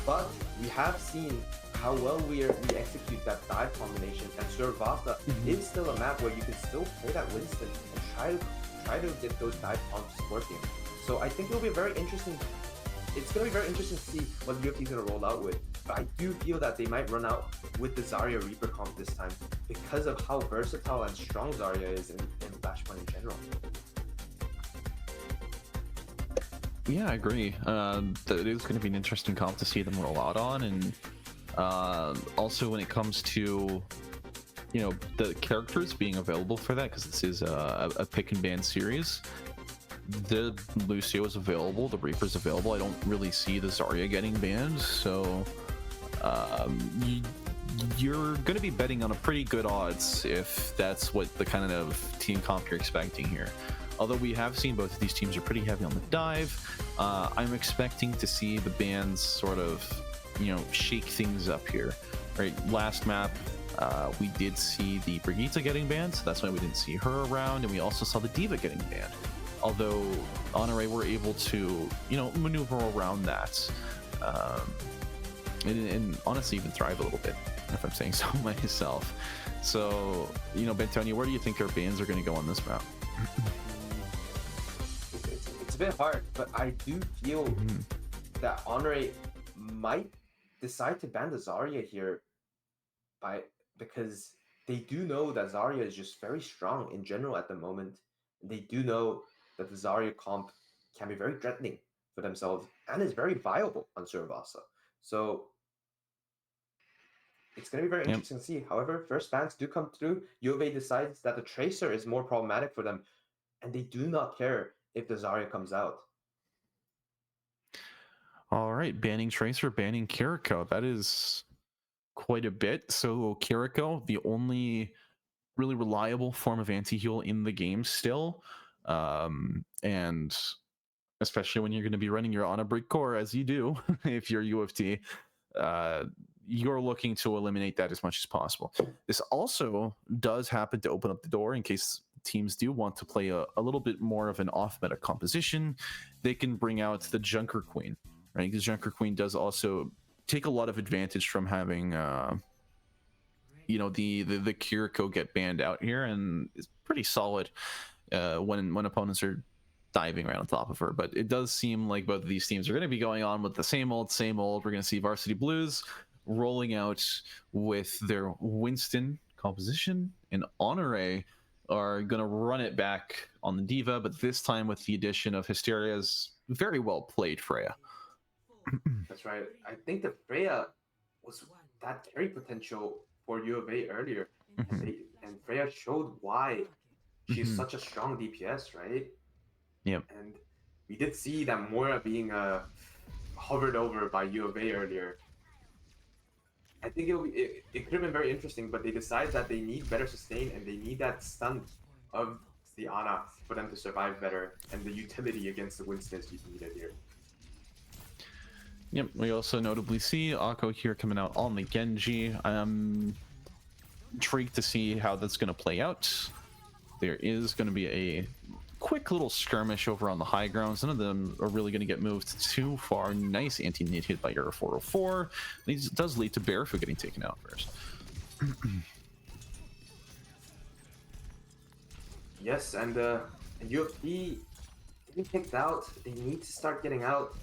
But we have seen how well we execute that dive combination, and Suravasa is still a map where you can still play that Winston and try to get those dive pumps working. So I think it'll be very interesting. It's going to be very interesting to see what UofT is going to roll out with. But I do feel that they might run out with the Zarya Reaper comp this time, because of how versatile and strong Zarya is in Flashpoint in general. Yeah, I agree. It is going to be an interesting comp to see them roll out on, and also when it comes to the characters being available for that, because this is a pick and ban series. The Lucio is available, the Reaper's available. I don't really see the Zarya getting banned, so you're going to be betting on a pretty good odds if that's what the kind of team comp you're expecting here. Although we have seen both of these teams are pretty heavy on the dive, I'm expecting to see the bans sort of shake things up here. Right, last map, we did see the Brigitte getting banned, so that's why we didn't see her around, and we also saw the D.Va getting banned. Although Honore were able to, maneuver around that, and honestly even thrive a little bit, if I'm saying so myself. So, Bentonio, where do you think our bans are going to go on this map? It's a bit hard, but I do feel that Honore might decide to ban the Zarya here because they do know that Zarya is just very strong in general at the moment. They do know that the Zarya comp can be very threatening for themselves and is very viable on Suravasa. So it's going to be very interesting to see. However, first bans do come through. UofA decides that the Tracer is more problematic for them, and they do not care if the Zarya comes out. All right, banning Tracer, banning Kiriko. That is quite a bit. So Kiriko, the only really reliable form of anti-heal in the game still, and especially when you're going to be running your Ana Brick core as you do if you're UofT, you're looking to eliminate that as much as possible. This also does happen to open up the door in case teams do want to play a little bit more of an off-meta composition. They can bring out the Junker Queen, right? Because Junker Queen does also take a lot of advantage from having the Kiriko get banned out here, and it's pretty solid when opponents are diving right on top of her. But it does seem like both of these teams are going to be going on with the same old. We're going to see Varsity Blues rolling out with their Winston composition, and Honore are going to run it back on the D.Va, but this time with the addition of Hysteria's very well played Freya. That's right. I think that Freya was that carry potential for UofA earlier, and Freya showed why she's such a strong DPS, right? Yep. And we did see that Moira being hovered over by UofA earlier. I think it could have been very interesting, but they decide that they need better sustain and they need that stun of the Ana for them to survive better, and the utility against the Winston is needed here. Yep, we also notably see Akko here coming out on the Genji. I'm intrigued to see how that's going to play out. There is going to be a quick little skirmish over on the high grounds. None of them are really going to get moved too far. Nice anti-nade hit by Era 404. This does lead to Barefoot getting taken out first. Yes, and UofT getting kicked out. They need to start getting out.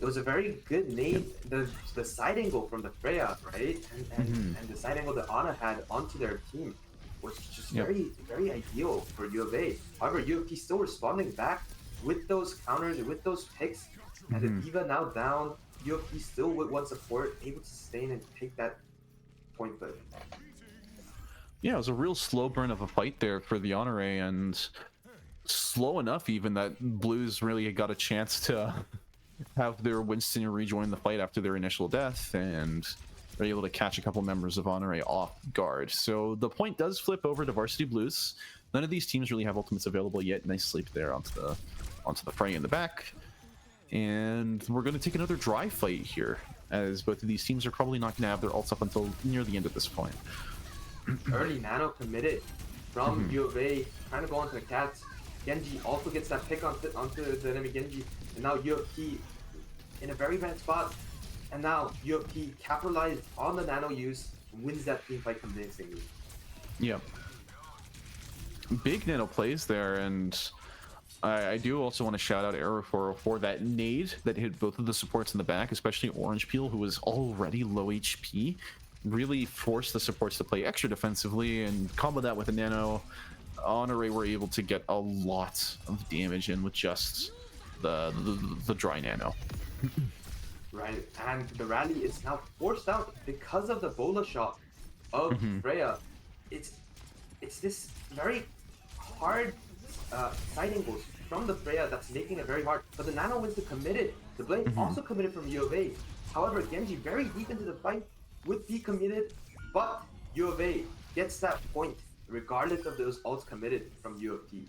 It was a very good nade. The side angle from the Freya, right? And the side angle that Ana had onto their team was just very ideal for U of A. However, UofT still responding back with those counters and with those picks. And the D.Va now down. UofT still with one support, able to sustain and take that point clip. Yeah, it was a real slow burn of a fight there for the Honore, and slow enough even that Blues really got a chance to have their Winston rejoin the fight after their initial death, and they're able to catch a couple members of Honore off guard. So the point does flip over to Varsity Blues. None of these teams really have ultimates available yet. Nice sleep there onto the fray in the back. And we're going to take another dry fight here, as both of these teams are probably not going to have their ults up until near the end at this point. Early nano committed from U of A, trying to go onto the cats. Genji also gets that pick onto the enemy Genji, and now UofT in a very bad spot. And now UofT capitalized on the nano use and wins that team fight convincingly. Yeah. Big nano plays there, and I do also want to shout out Arrow 404, that nade that hit both of the supports in the back, especially Orange Peel, who was already low HP. Really forced the supports to play extra defensively, and combo that with a nano. Honore were able to get a lot of damage in with just the dry nano. Right, and the rally is now forced out because of the bola shot of Freya. It's this very hard side angles from the Freya that's making it very hard. But the nano wins the committed. The blade also committed from U of A. However, Genji very deep into the fight with the committed, but U of A gets that point regardless of those ults committed from UofT.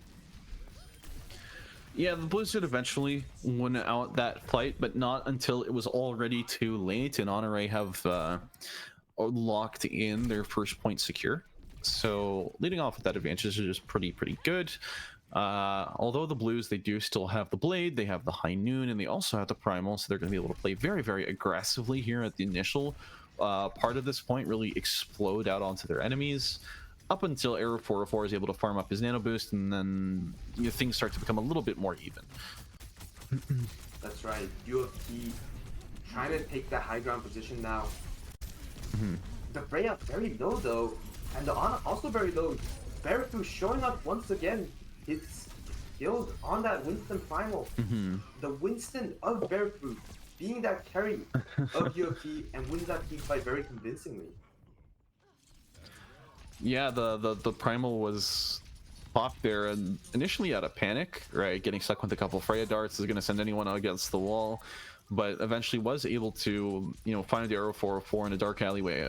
Yeah, the Blues did eventually win out that fight, but not until it was already too late, and Honore have locked in their first point secure. So leading off with that advantage is just pretty good. Although the Blues, they do still have the Blade, they have the High Noon, and they also have the Primal, so they're going to be able to play very aggressively here at the initial part of this point, really explode out onto their enemies, up until Arrow 404 is able to farm up his nano boost, and then things start to become a little bit more even. That's right. UofT trying to take that high ground position now. The Freya very low though, and the Ana also very low. Barefoot showing up once again. His skills on that Winston Primal. The Winston of Barefoot being that carry of UofT and wins that team fight very convincingly. Yeah, the Primal was popped there, and initially out of panic, right? Getting stuck with a couple Freya darts is going to send anyone against the wall, but eventually was able to, find the Arrow 404 in a dark alleyway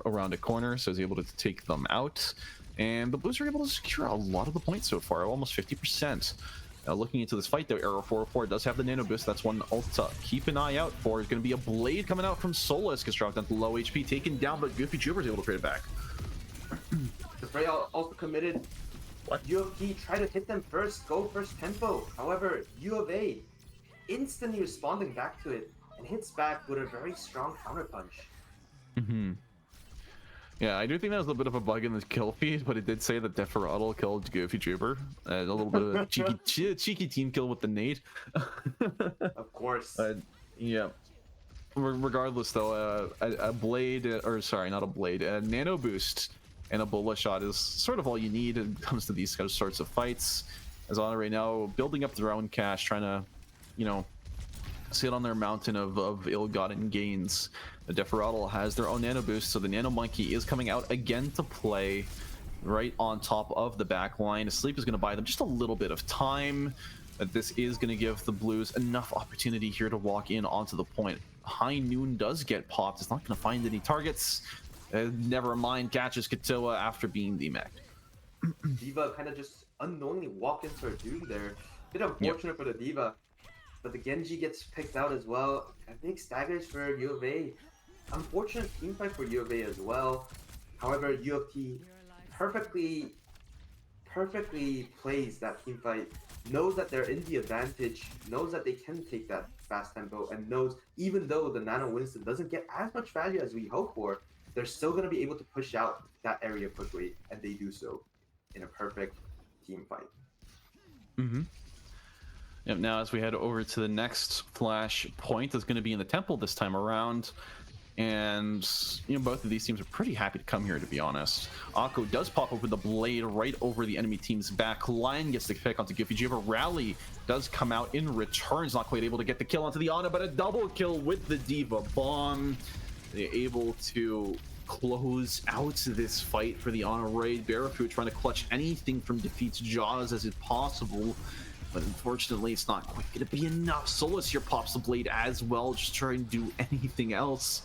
around a corner, so was able to take them out. And the Blues are able to secure a lot of the points so far, almost 50%. Looking into this fight, though, Arrow 404 does have the nano boost. That's one ult to keep an eye out for. It's going to be a blade coming out from Solus, gets dropped down to low HP, taken down, but Goofy Jupiter's able to trade it back. The Freya also committed. UofT tried to hit them first, go first tempo. However, U of A instantly responding back to it and hits back with a very strong counter punch. Yeah, I do think that was a bit of a bug in the kill feed, but it did say that Deferattle killed Goofy Jupiter. A little bit of a cheeky team kill with the nade. Of course. Yeah. Regardless, though, a blade, or sorry, not a blade, a nano boost and a bola shot is sort of all you need when it comes to these kind of sorts of fights. As Honor right now building up their own cash, trying to, sit on their mountain of ill-gotten gains. The Deferattle has their own nano boost, so the Nano Monkey is coming out again to play right on top of the back line. Sleep is going to buy them just a little bit of time. This is going to give the Blues enough opportunity here to walk in onto the point. High Noon does get popped. It's not going to find any targets. Never mind, catches Katoa after being demeched. D.Va kind of just unknowingly walked into her doom there. Bit unfortunate for the D.Va. But the Genji gets picked out as well. I think staggers for U of A. Unfortunate teamfight for U of A as well. However, UofT perfectly perfectly plays that team fight, knows that they're in the advantage, knows that they can take that fast tempo, and knows even though the Nano Winston doesn't get as much value as we hope for, they're still going to be able to push out that area quickly, and they do so in a perfect team fight. Yep, now as we head over to the next flash point, that's going to be in the temple this time around. And, you know, both of these teams are pretty happy to come here, to be honest. Akko does pop up with the blade right over the enemy team's back line, gets the pick onto UofT, but Rally does come out in return. He's not quite able to get the kill onto the Ana, but a double kill with the D.Va Bomb. They're able to close out this fight for the Ana raid. Barafu trying to clutch anything from Defeat's jaws as is possible, but unfortunately it's not quite going to be enough. Solus here pops the blade as well, just trying to do anything else.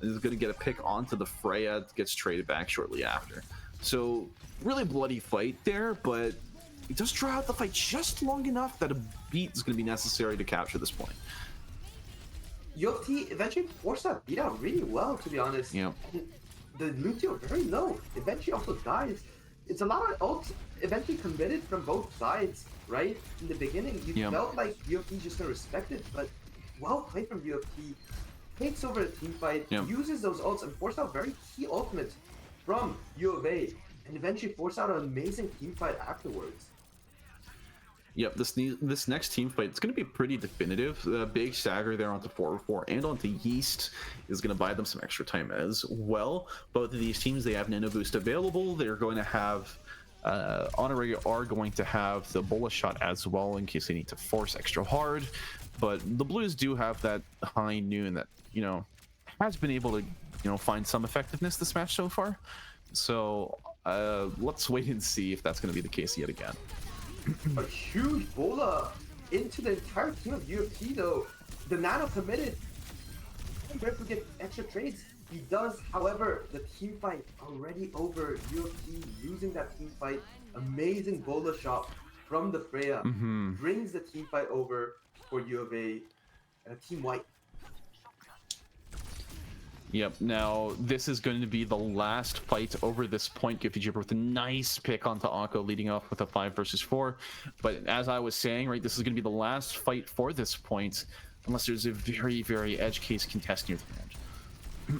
Is going to get a pick onto the Freya, gets traded back shortly after. So really bloody fight there, but he does draw out the fight just long enough that a beat is going to be necessary to capture this point. UofT eventually forced that beat out really well, to be honest. Yeah. The Lucio very low. Eventually also dies. It's a lot of ults eventually committed from both sides, right? In the beginning, you felt like UofT just gonna respect it, but well played from UofT. Takes over the team fight, uses those ults, and forced out very key ultimates from U of A, and eventually forced out an amazing team fight afterwards. Yep, this next team fight, it's going to be pretty definitive. The big stagger there onto 4-4 and onto Yeast is going to buy them some extra time as well. Both of these teams, they have Nano Boost available. They're going to have Honorary are going to have the bullet shot as well in case they need to force extra hard. But the Blues do have that high noon that, you know, has been able to, you know, find some effectiveness this match so far. So let's wait and see if that's going to be the case yet again. A huge bola into the entire team of UofT though. The Nano committed. Barafu get extra trades. He does, however, the team fight already over. UofT losing that team fight. Amazing bola shot from the Freya. Brings the team fight over for U of A and a team white. Yep, now this is going to be the last fight over this point. UofT with a nice pick onto Akko, leading off with a 5 versus 4. But as I was saying, right, this is going to be the last fight for this point, unless there's a very, very edge case contest near the end.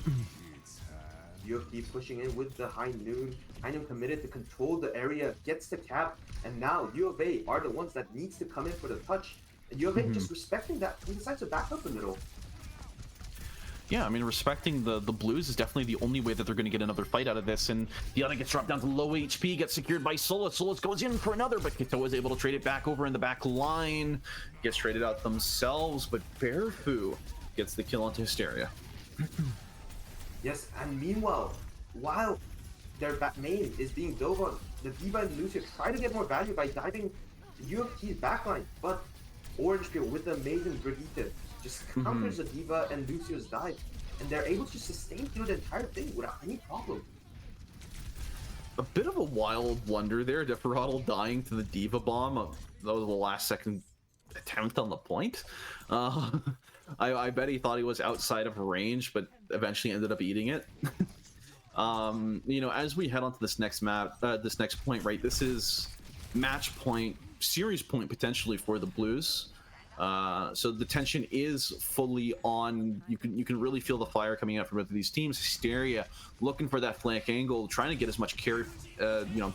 UofT pushing in with the high noon. High noon committed to control the area, gets the cap, and now U of A are the ones that needs to come in for the touch. And U of A just respecting that and decides to back up the middle. Yeah, I mean, respecting the Blues is definitely the only way that they're going to get another fight out of this. And the other gets dropped down to low HP, gets secured by Solus. Solus goes in for another, but Kito is able to trade it back over in the back line. Gets traded out themselves, but Barafu gets the kill onto Hysteria. Yes, and meanwhile, while their main is being dove on, the D.Va and Lucio try to get more value by diving UofT's backline, but Orange Peel with the amazing Brigitte just counters the D.Va and Lucio's dive, and they're able to sustain through the entire thing without any problem. A bit of a wild blunder there, Desperado dying to the D.Va bomb. That was the last second attempt on the point. I bet he thought he was outside of range, but eventually ended up eating it. You know, as we head on to this next map, this next point, right, this is match point, series point potentially for the Blues. So the tension is fully on. You can really feel the fire coming out from both of these teams. Hysteria looking for that flank angle, trying to get as much carry, you know,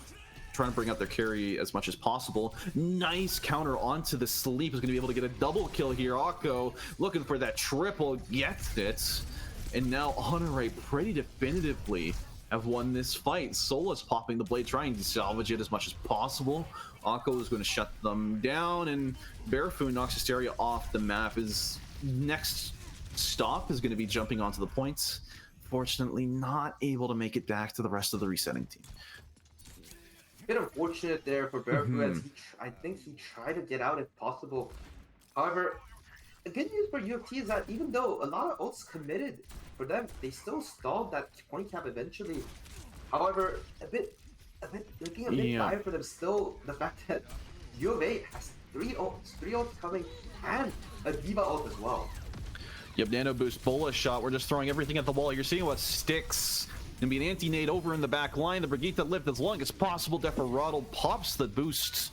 trying to bring out their carry as much as possible. Nice counter onto the sleep. Is going to be able to get a double kill here. Akko looking for that triple, gets it, and now Honorary pretty definitively have won this fight. Solus popping the blade, trying to salvage it as much as possible. Akko is going to shut them down, and Barafu knocks Hysteria off the map. His next stop is going to be jumping onto the points. Fortunately, not able to make it back to the rest of the resetting team. Bit unfortunate there for Barafu, as I think he tried to get out if possible. However, the good news for UofT is that even though a lot of ults committed for them, they still stalled that point cap eventually. However, looking a bit dire for them still, the fact that U of A has three ults coming, and a D.Va ult as well. Yep, Nano Boost, Bola shot. We're just throwing everything at the wall. You're seeing what sticks. Gonna be an anti-nade over in the back line. The Brigitte lived as long as possible. Deferado pops the boost.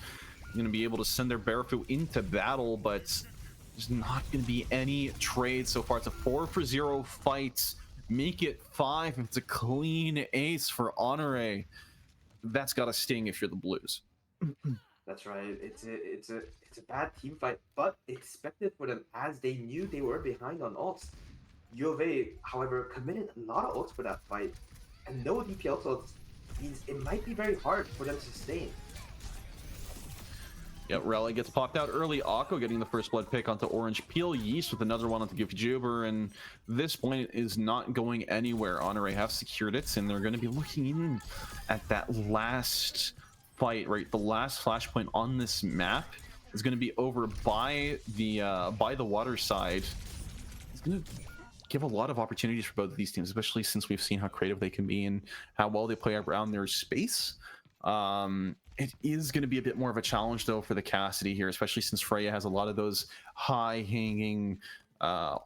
Gonna be able to send their Barefoot into battle, but there's not gonna be any trade so far. It's a 4-for-0 fight. Make it 5. It's a clean ace for Honore. That's gotta sting if you're the Blues. That's right. It's a bad team fight, but expected for them as they knew they were behind on ults. UofA, however, committed a lot of ults for that fight, and no DPL ults means it might be very hard for them to sustain. Yeah, Rally gets popped out early. Akko getting the first blood pick onto Orange Peel. Yeast with another one onto Goofy Juber, and this point is not going anywhere. Honore have secured it, and they're going to be looking in at that last fight, right? The last flashpoint on this map is going to be over by the water side. It's going to give a lot of opportunities for both of these teams, especially since we've seen how creative they can be and how well they play around their space. It is going to be a bit more of a challenge, though, for the Cassidy here, especially since Freya has a lot of those high-hanging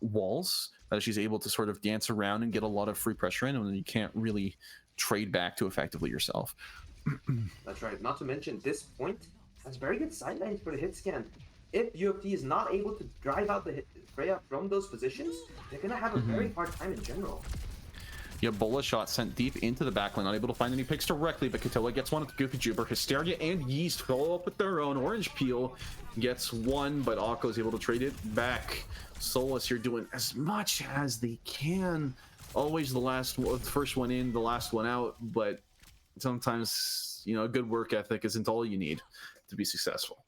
walls that she's able to sort of dance around and get a lot of free pressure in, and you can't really trade back to effectively yourself. That's right. Not to mention, this point has very good sidelines for the hit scan. If UofT is not able to drive out the Freya from those positions, they're going to have a very hard time in general. Yeah, Bola shot sent deep into the backline, not able to find any picks directly, but Katoa gets one with Goofy Juber. Hysteria and Yeast follow up with their own. Orange Peel gets one, but Akko's able to trade it back. Solus here doing as much as they can. Always the first one in, the last one out, but sometimes, you know, good work ethic isn't all you need to be successful.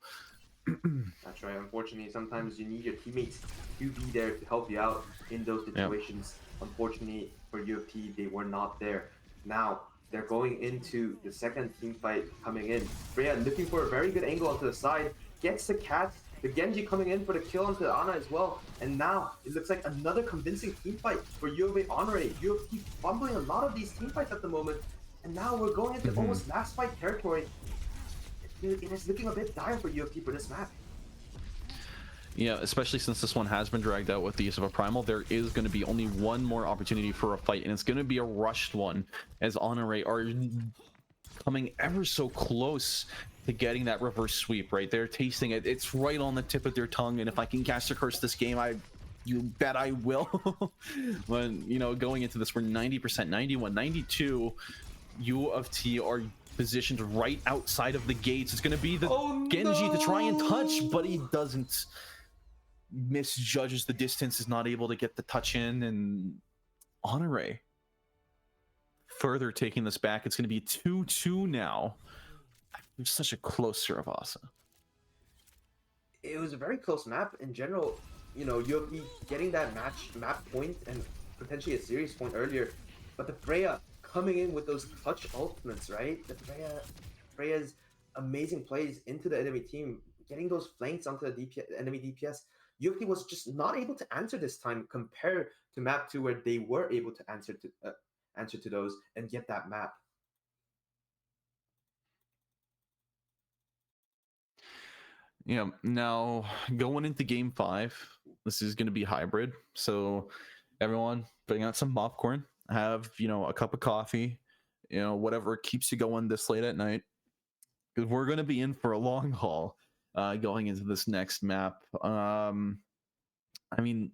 That's right. Unfortunately, sometimes you need your teammates to be there to help you out in those situations. Yep. Unfortunately for UofT, they were not there. Now, they're going into the second team fight coming in. Freya looking for a very good angle onto the side, gets the cat, the Genji coming in for the kill onto Ana as well. And now, it looks like another convincing team fight for UofA Honore. UofT fumbling a lot of these team fights at the moment. And now we're going into almost last fight territory. It is looking a bit dire for UofT for this map. Yeah, especially since this one has been dragged out with the use of a Primal, there is going to be only one more opportunity for a fight, and it's going to be a rushed one, as Honore are coming ever so close to getting that reverse sweep, right? They're tasting it. It's right on the tip of their tongue, and if I can cast a curse this game, you bet I will. When, you know, going into this, we're 90%, 91, 92. UofT are positioned right outside of the gates. It's going to be the Genji to try and touch, but he doesn't. Misjudges the distance, is not able to get the touch in, and Honore further taking this back. It's going to be 2-2 now. It's such a close Saravasa. It was a very close map in general. You know, UofT getting that map point and potentially a series point earlier, but the Freya coming in with those clutch ultimates, right? The Freya's amazing plays into the enemy team, getting those flanks onto the enemy DPS. UofT was just not able to answer this time compared to map 2, where they were able to answer to those and get that map. Yeah, now going into game 5, this is going to be hybrid. So everyone bring out some popcorn, have, you know, a cup of coffee, you know, whatever keeps you going this late at night, because we're going to be in for a long haul going into this next map. I mean,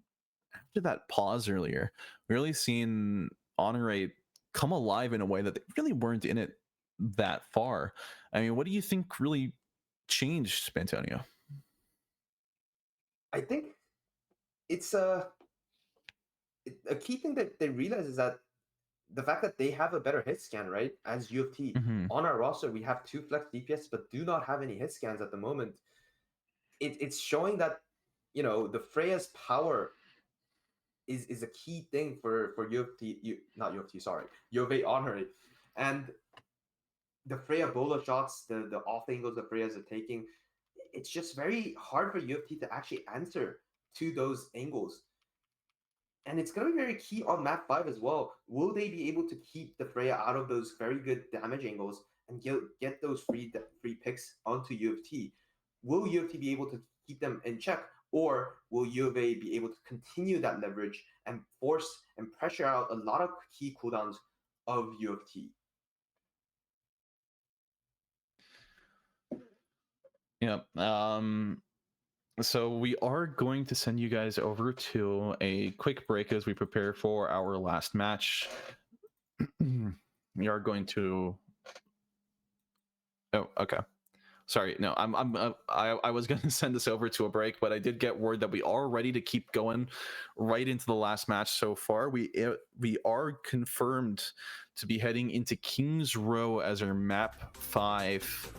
after that pause earlier, really seeing Honore come alive in a way that they really weren't in it that far. I mean, what do you think really changed, Spantonio? I think it's a key thing that they realize is that the fact that they have a better hit scan, right? As UofT. On our roster, we have 2 flex DPS, but do not have any hit scans at the moment. It's showing that, you know, the Freya's power is a key thing for UofT, not UofT, sorry, UofA Honore. And the Freya Bola shots, the off angles that Freya's are taking, it's just very hard for UofT to actually answer to those angles. And it's going to be very key on map 5 as well. Will they be able to keep the Freya out of those very good damage angles and get those free picks onto UofT? Will UofT be able to keep them in check? Or will UofA be able to continue that leverage and force and pressure out a lot of key cooldowns of UofT. Yeah. So we are going to send you guys over to a quick break as we prepare for our last match. We are going to. Oh, okay. Sorry, no, I was going to send this over to a break, but I did get word that we are ready to keep going right into the last match. So far, we are confirmed to be heading into Kings Row as our map 5.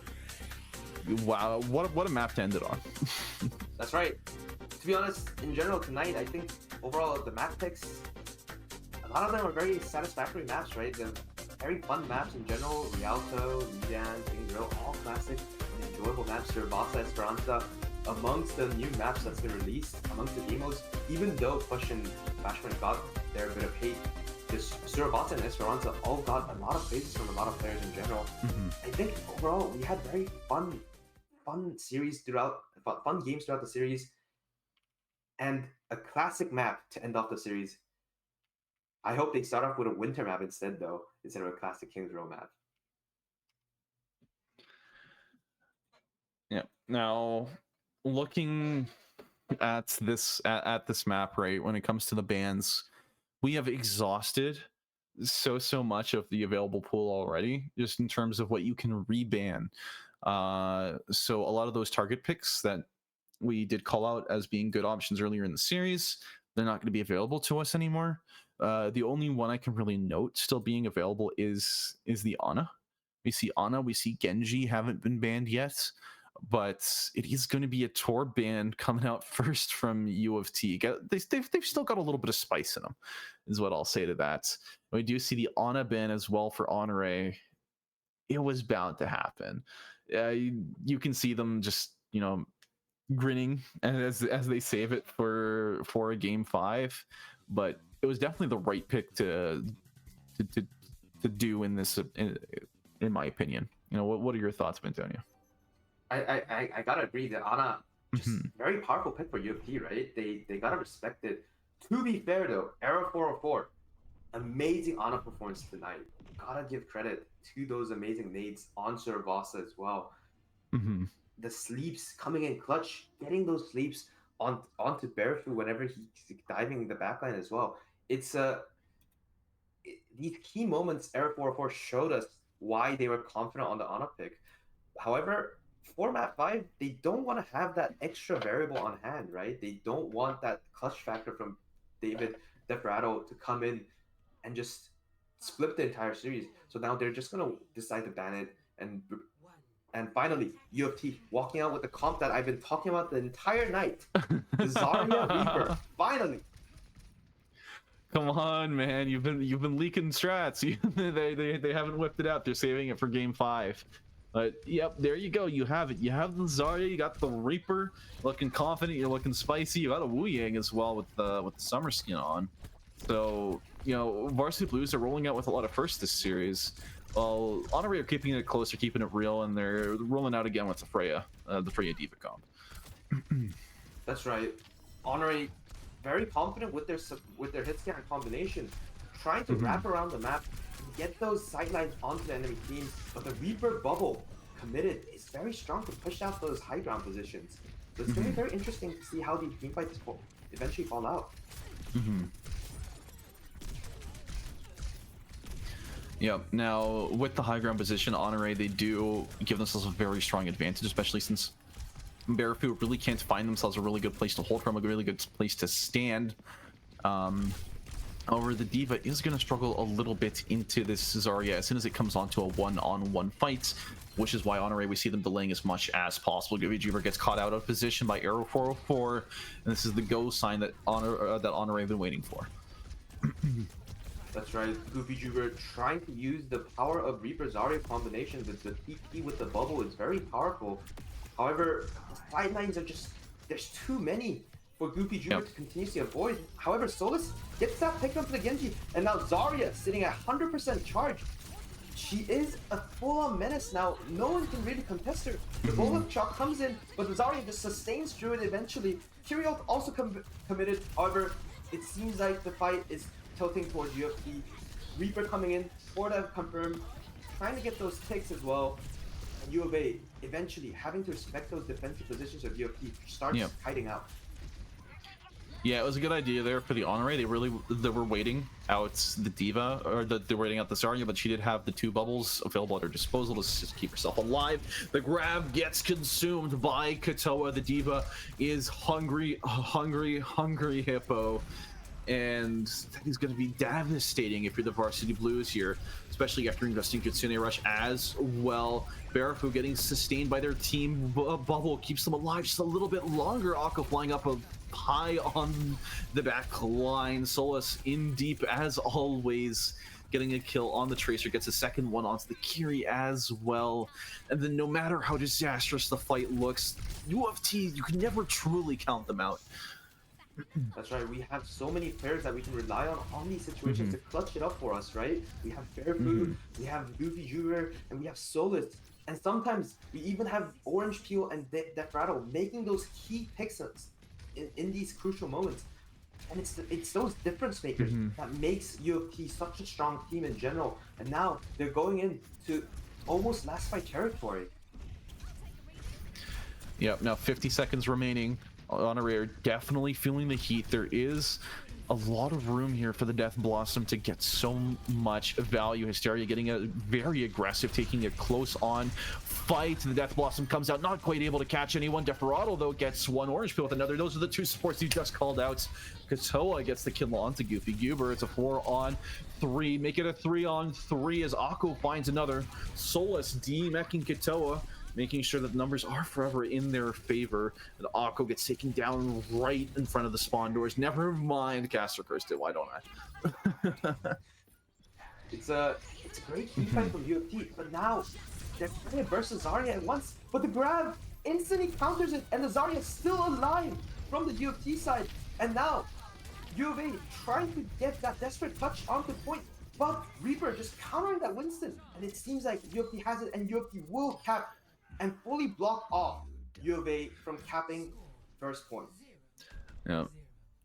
Wow, what a map to end it on. That's right. To be honest, in general tonight, I think overall the map picks, a lot of them are very satisfactory maps, right? They're very fun maps in general. Rialto, Lidan, Kings Row, all classic and enjoyable maps. Urabasa, Esperanza, amongst the new maps that's been released, amongst the demos, even though Push and Bashman got their bit of hate, this Surabata and Esperanza all got a lot of praises from a lot of players in general. I think overall we had very fun series throughout, fun games throughout the series, and a classic map to end off the series. I hope they start off with a winter map instead, though, instead of a classic Kings Row map. Yeah. Now, looking at this map, right, when it comes to the bans, we have exhausted so much of the available pool already, just in terms of what you can reban. So a lot of those target picks that we did call out as being good options earlier in the series, they're not going to be available to us anymore. The only one I can really note still being available is the Ana. We see Ana, we see Genji haven't been banned yet, but it is going to be a Tor ban coming out first from UofT. They've still got a little bit of spice in them, is what I'll say to that. We do see the Ana ban as well for Honore. It was bound to happen. You can see them just, grinning as they save it for a game 5, but it was definitely the right pick to do in this, in my opinion. What are your thoughts, Bentonio? I gotta agree that Ana, just very powerful pick for UofT, right? They gotta respect it. To be fair though, Era 404, amazing Ana performance tonight. Gotta give credit to those amazing nades on Surabasa as well. The sleeps coming in clutch, getting those sleeps onto Barefoot whenever he's diving in the backline as well. It's these key moments Era 404 showed us why they were confident on the Ana pick. However, for map 5, they don't want to have that extra variable on hand, right? They don't want that clutch factor from David Desperado to come in and just split the entire series. So now they're just gonna decide to ban it, and finally UofT walking out with the comp that I've been talking about the entire night. The Zarya Reaper, finally. Come on, man! You've been leaking strats. They haven't whipped it out. They're saving it for game 5. But yep, there you go. You have it. You have the Zarya. You got the Reaper. Looking confident. You're looking spicy. You got a Wu Yang as well with the summer skin on. So Varsity Blues are rolling out with a lot of firsts this series. Well, Honore are keeping it close. They're keeping it real, and they're rolling out again with the Freya Diva comp. That's right. Honore very confident with their hit scan combination, trying to wrap around the map, get those sidelines onto the enemy team, but the Reaper bubble committed is very strong to push out those high ground positions. So it's going to be very interesting to see how these team fights eventually fall out. Yeah, now with the high ground position, Honore, they do give themselves a very strong advantage, especially since Barefoot really can't find themselves a really good place to hold from, a really good place to stand. Over the Diva is going to struggle a little bit into this Zarya as soon as it comes onto a one-on-one fight, which is why Honore, we see them delaying as much as possible. Juver gets caught out of position by Arrow 404, and this is the go sign that Honore have been waiting for. That's right, Goofy Juver trying to use the power of Reaper Zarya combination. The TP with the bubble is very powerful. However, the sidelines are just, there's too many for Goofy Juver to continuously avoid. However, Solus gets that pick up to the Genji, and now Zarya sitting at 100% charge. She is a full-on menace now. No one can really contest her. The Volok shot comes in, but the Zarya just sustains through it eventually. Tyrion also committed. However, it seems like the fight is tilting towards UofT. Reaper coming in, Florida confirmed, trying to get those ticks as well. And U of A eventually having to respect those defensive positions of UofT starts kiting out. Yeah, it was a good idea there for the Honore. They were waiting out the D.Va, or they were waiting out the Zarya, but she did have the 2 bubbles available at her disposal to just keep herself alive. The grab gets consumed by Katoa. The D.Va is hungry hippo. And that is going to be devastating if you're the Varsity Blues here, especially after investing Kitsune Rush as well. Barafu getting sustained by their team bubble keeps them alive just a little bit longer. Akko flying up high on the back line. Solus in deep as always, getting a kill on the Tracer, gets a second one onto the Kiri as well. And then no matter how disastrous the fight looks, UofT, you can never truly count them out. That's right. We have so many players that we can rely on these situations to clutch it up for us, right? We have Barefoot, we have Goofy Junior, and we have Solus. And sometimes we even have Orange Peel and Defrado making those key picks in these crucial moments. And it's those difference makers that makes UofT such a strong team in general. And now they're going into almost last fight territory. Yep, now 50 seconds remaining. Honore definitely feeling the heat. There is a lot of room here for the Death Blossom to get so much value. Hysteria getting a very aggressive, taking a close on fight. The Death Blossom comes out, not quite able to catch anyone. Desperado, though, gets one. Orange Peel with another. Those are the 2 supports you just called out. Katoa gets the kill onto Goofy Goober. It's a 4-on-3. Make it a 3-on-3 as Akko finds another. Solus demecking Katoa, making sure that the numbers are forever in their favor. And Akko gets taken down right in front of the spawn doors. Never mind, Caster cursed it. Why don't I? It's a great key fight from UofT, but now they're trying to burst the Zarya at once. But the grab instantly counters it, and the Zarya is still alive from the UofT side. And now U of A trying to get that desperate touch onto point, but Reaper just countering that Winston. And it seems like UofT has it, and UofT will cap and fully block off U of A from capping first point. Yeah.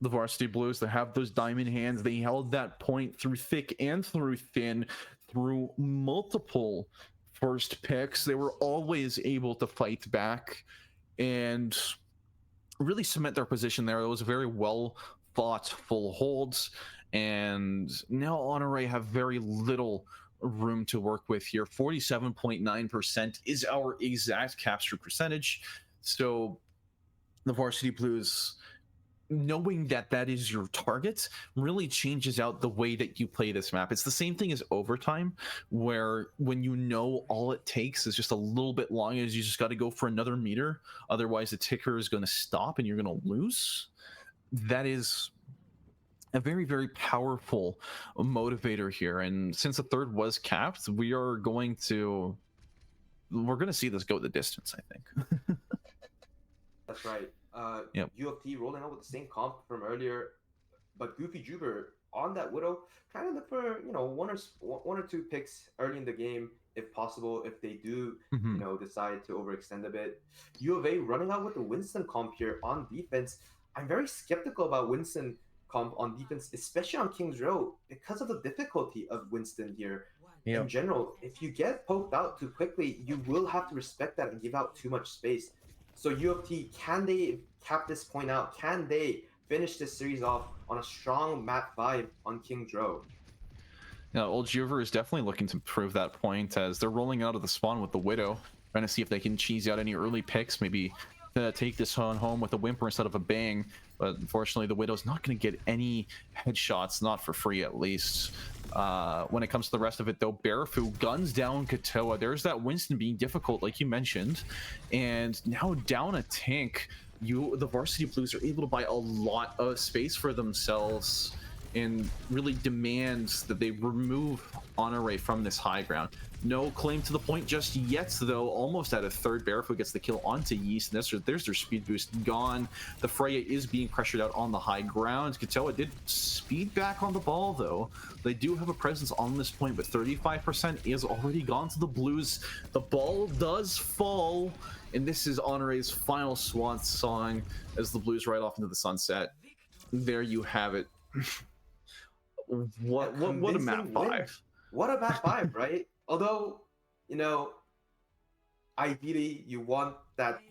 The Varsity Blues, they have those diamond hands. They held that point through thick and through thin, through multiple first picks. They were always able to fight back and really cement their position there. It was very well fought full holds. And now Honore have very little room to work with here. 47.9% is our exact capture percentage. So the Varsity Blues, knowing that that is your target, really changes out the way that you play this map. It's the same thing as overtime, where when you know all it takes is just a little bit long, as you just got to go for another meter, otherwise the ticker is going to stop and you're going to lose. That is a very, very powerful motivator here. And since the third was capped, we're going to see this go the distance, I think. That's right. Yep. UofT rolling out with the same comp from earlier, but Goofy Juber on that Widow, trying to look for one or two picks early in the game if possible, if they do decide to overextend a bit. U of A running out with the Winston comp here on defense. I'm very skeptical about Winston comp on defense, especially on King's Row, because of the difficulty of Winston here. Yep. In general, if you get poked out too quickly, you will have to respect that and give out too much space. So UofT, can they cap this point out? Can they finish this series off on a strong map 5 on King's Row? Now, Old Juver is definitely looking to prove that point as they're rolling out of the spawn with the Widow, trying to see if they can cheese out any early picks, maybe take this one home with a whimper instead of a bang. But unfortunately, the Widow's not going to get any headshots, not for free at least. When it comes to the rest of it, though, Barafu guns down Katoa. There's that Winston being difficult, like you mentioned. And now down a tank, the Varsity Blues are able to buy a lot of space for themselves and really demands that they remove Honore from this high ground. No claim to the point just yet, though. Almost at a third. Barefoot gets the kill onto Yeast, and there's their speed boost gone. The Freya is being pressured out on the high ground. Katoa did speed back on the ball, though. They do have a presence on this point, but 35% is already gone to the Blues. The ball does fall, and this is Honore's final swan song as the Blues ride off into the sunset. There you have it. A What a map convincing win. 5. What a map 5, right? Although, you know, ideally you want that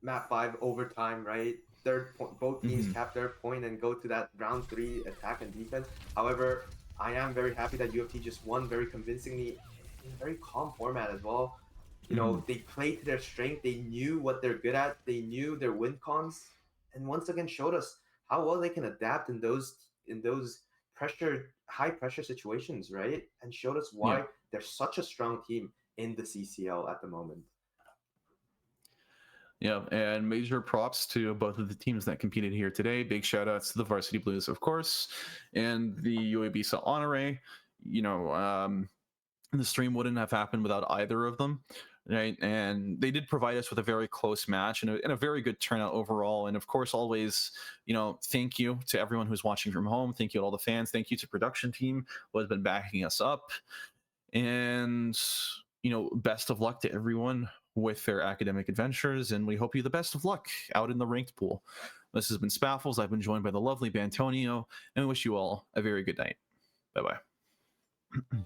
map 5 overtime, right? Third point, both teams Hmm. cap their point and go to that round 3 attack and defense. However, I am very happy that UofT just won very convincingly in a very calm format as well. You Hmm. know, they played to their strength. They knew what they're good at. They knew their win cons, and once again showed us how well they can adapt in those high pressure situations, right? And showed us Yeah. why they're such a strong team in the CCL at the moment. Yeah, and major props to both of the teams that competed here today. Big shout outs to the Varsity Blues, of course, and the UABSA Honore. You know, the stream wouldn't have happened without either of them, right? And they did provide us with a very close match and a very good turnout overall. And of course, always, thank you to everyone who's watching from home. Thank you to all the fans. Thank you to production team who has been backing us up. And best of luck to everyone with their academic adventures, and we hope you the best of luck out in the ranked pool. This has been Spaffles. I've been joined by the lovely Bantonio, and we wish you all a very good night. Bye bye.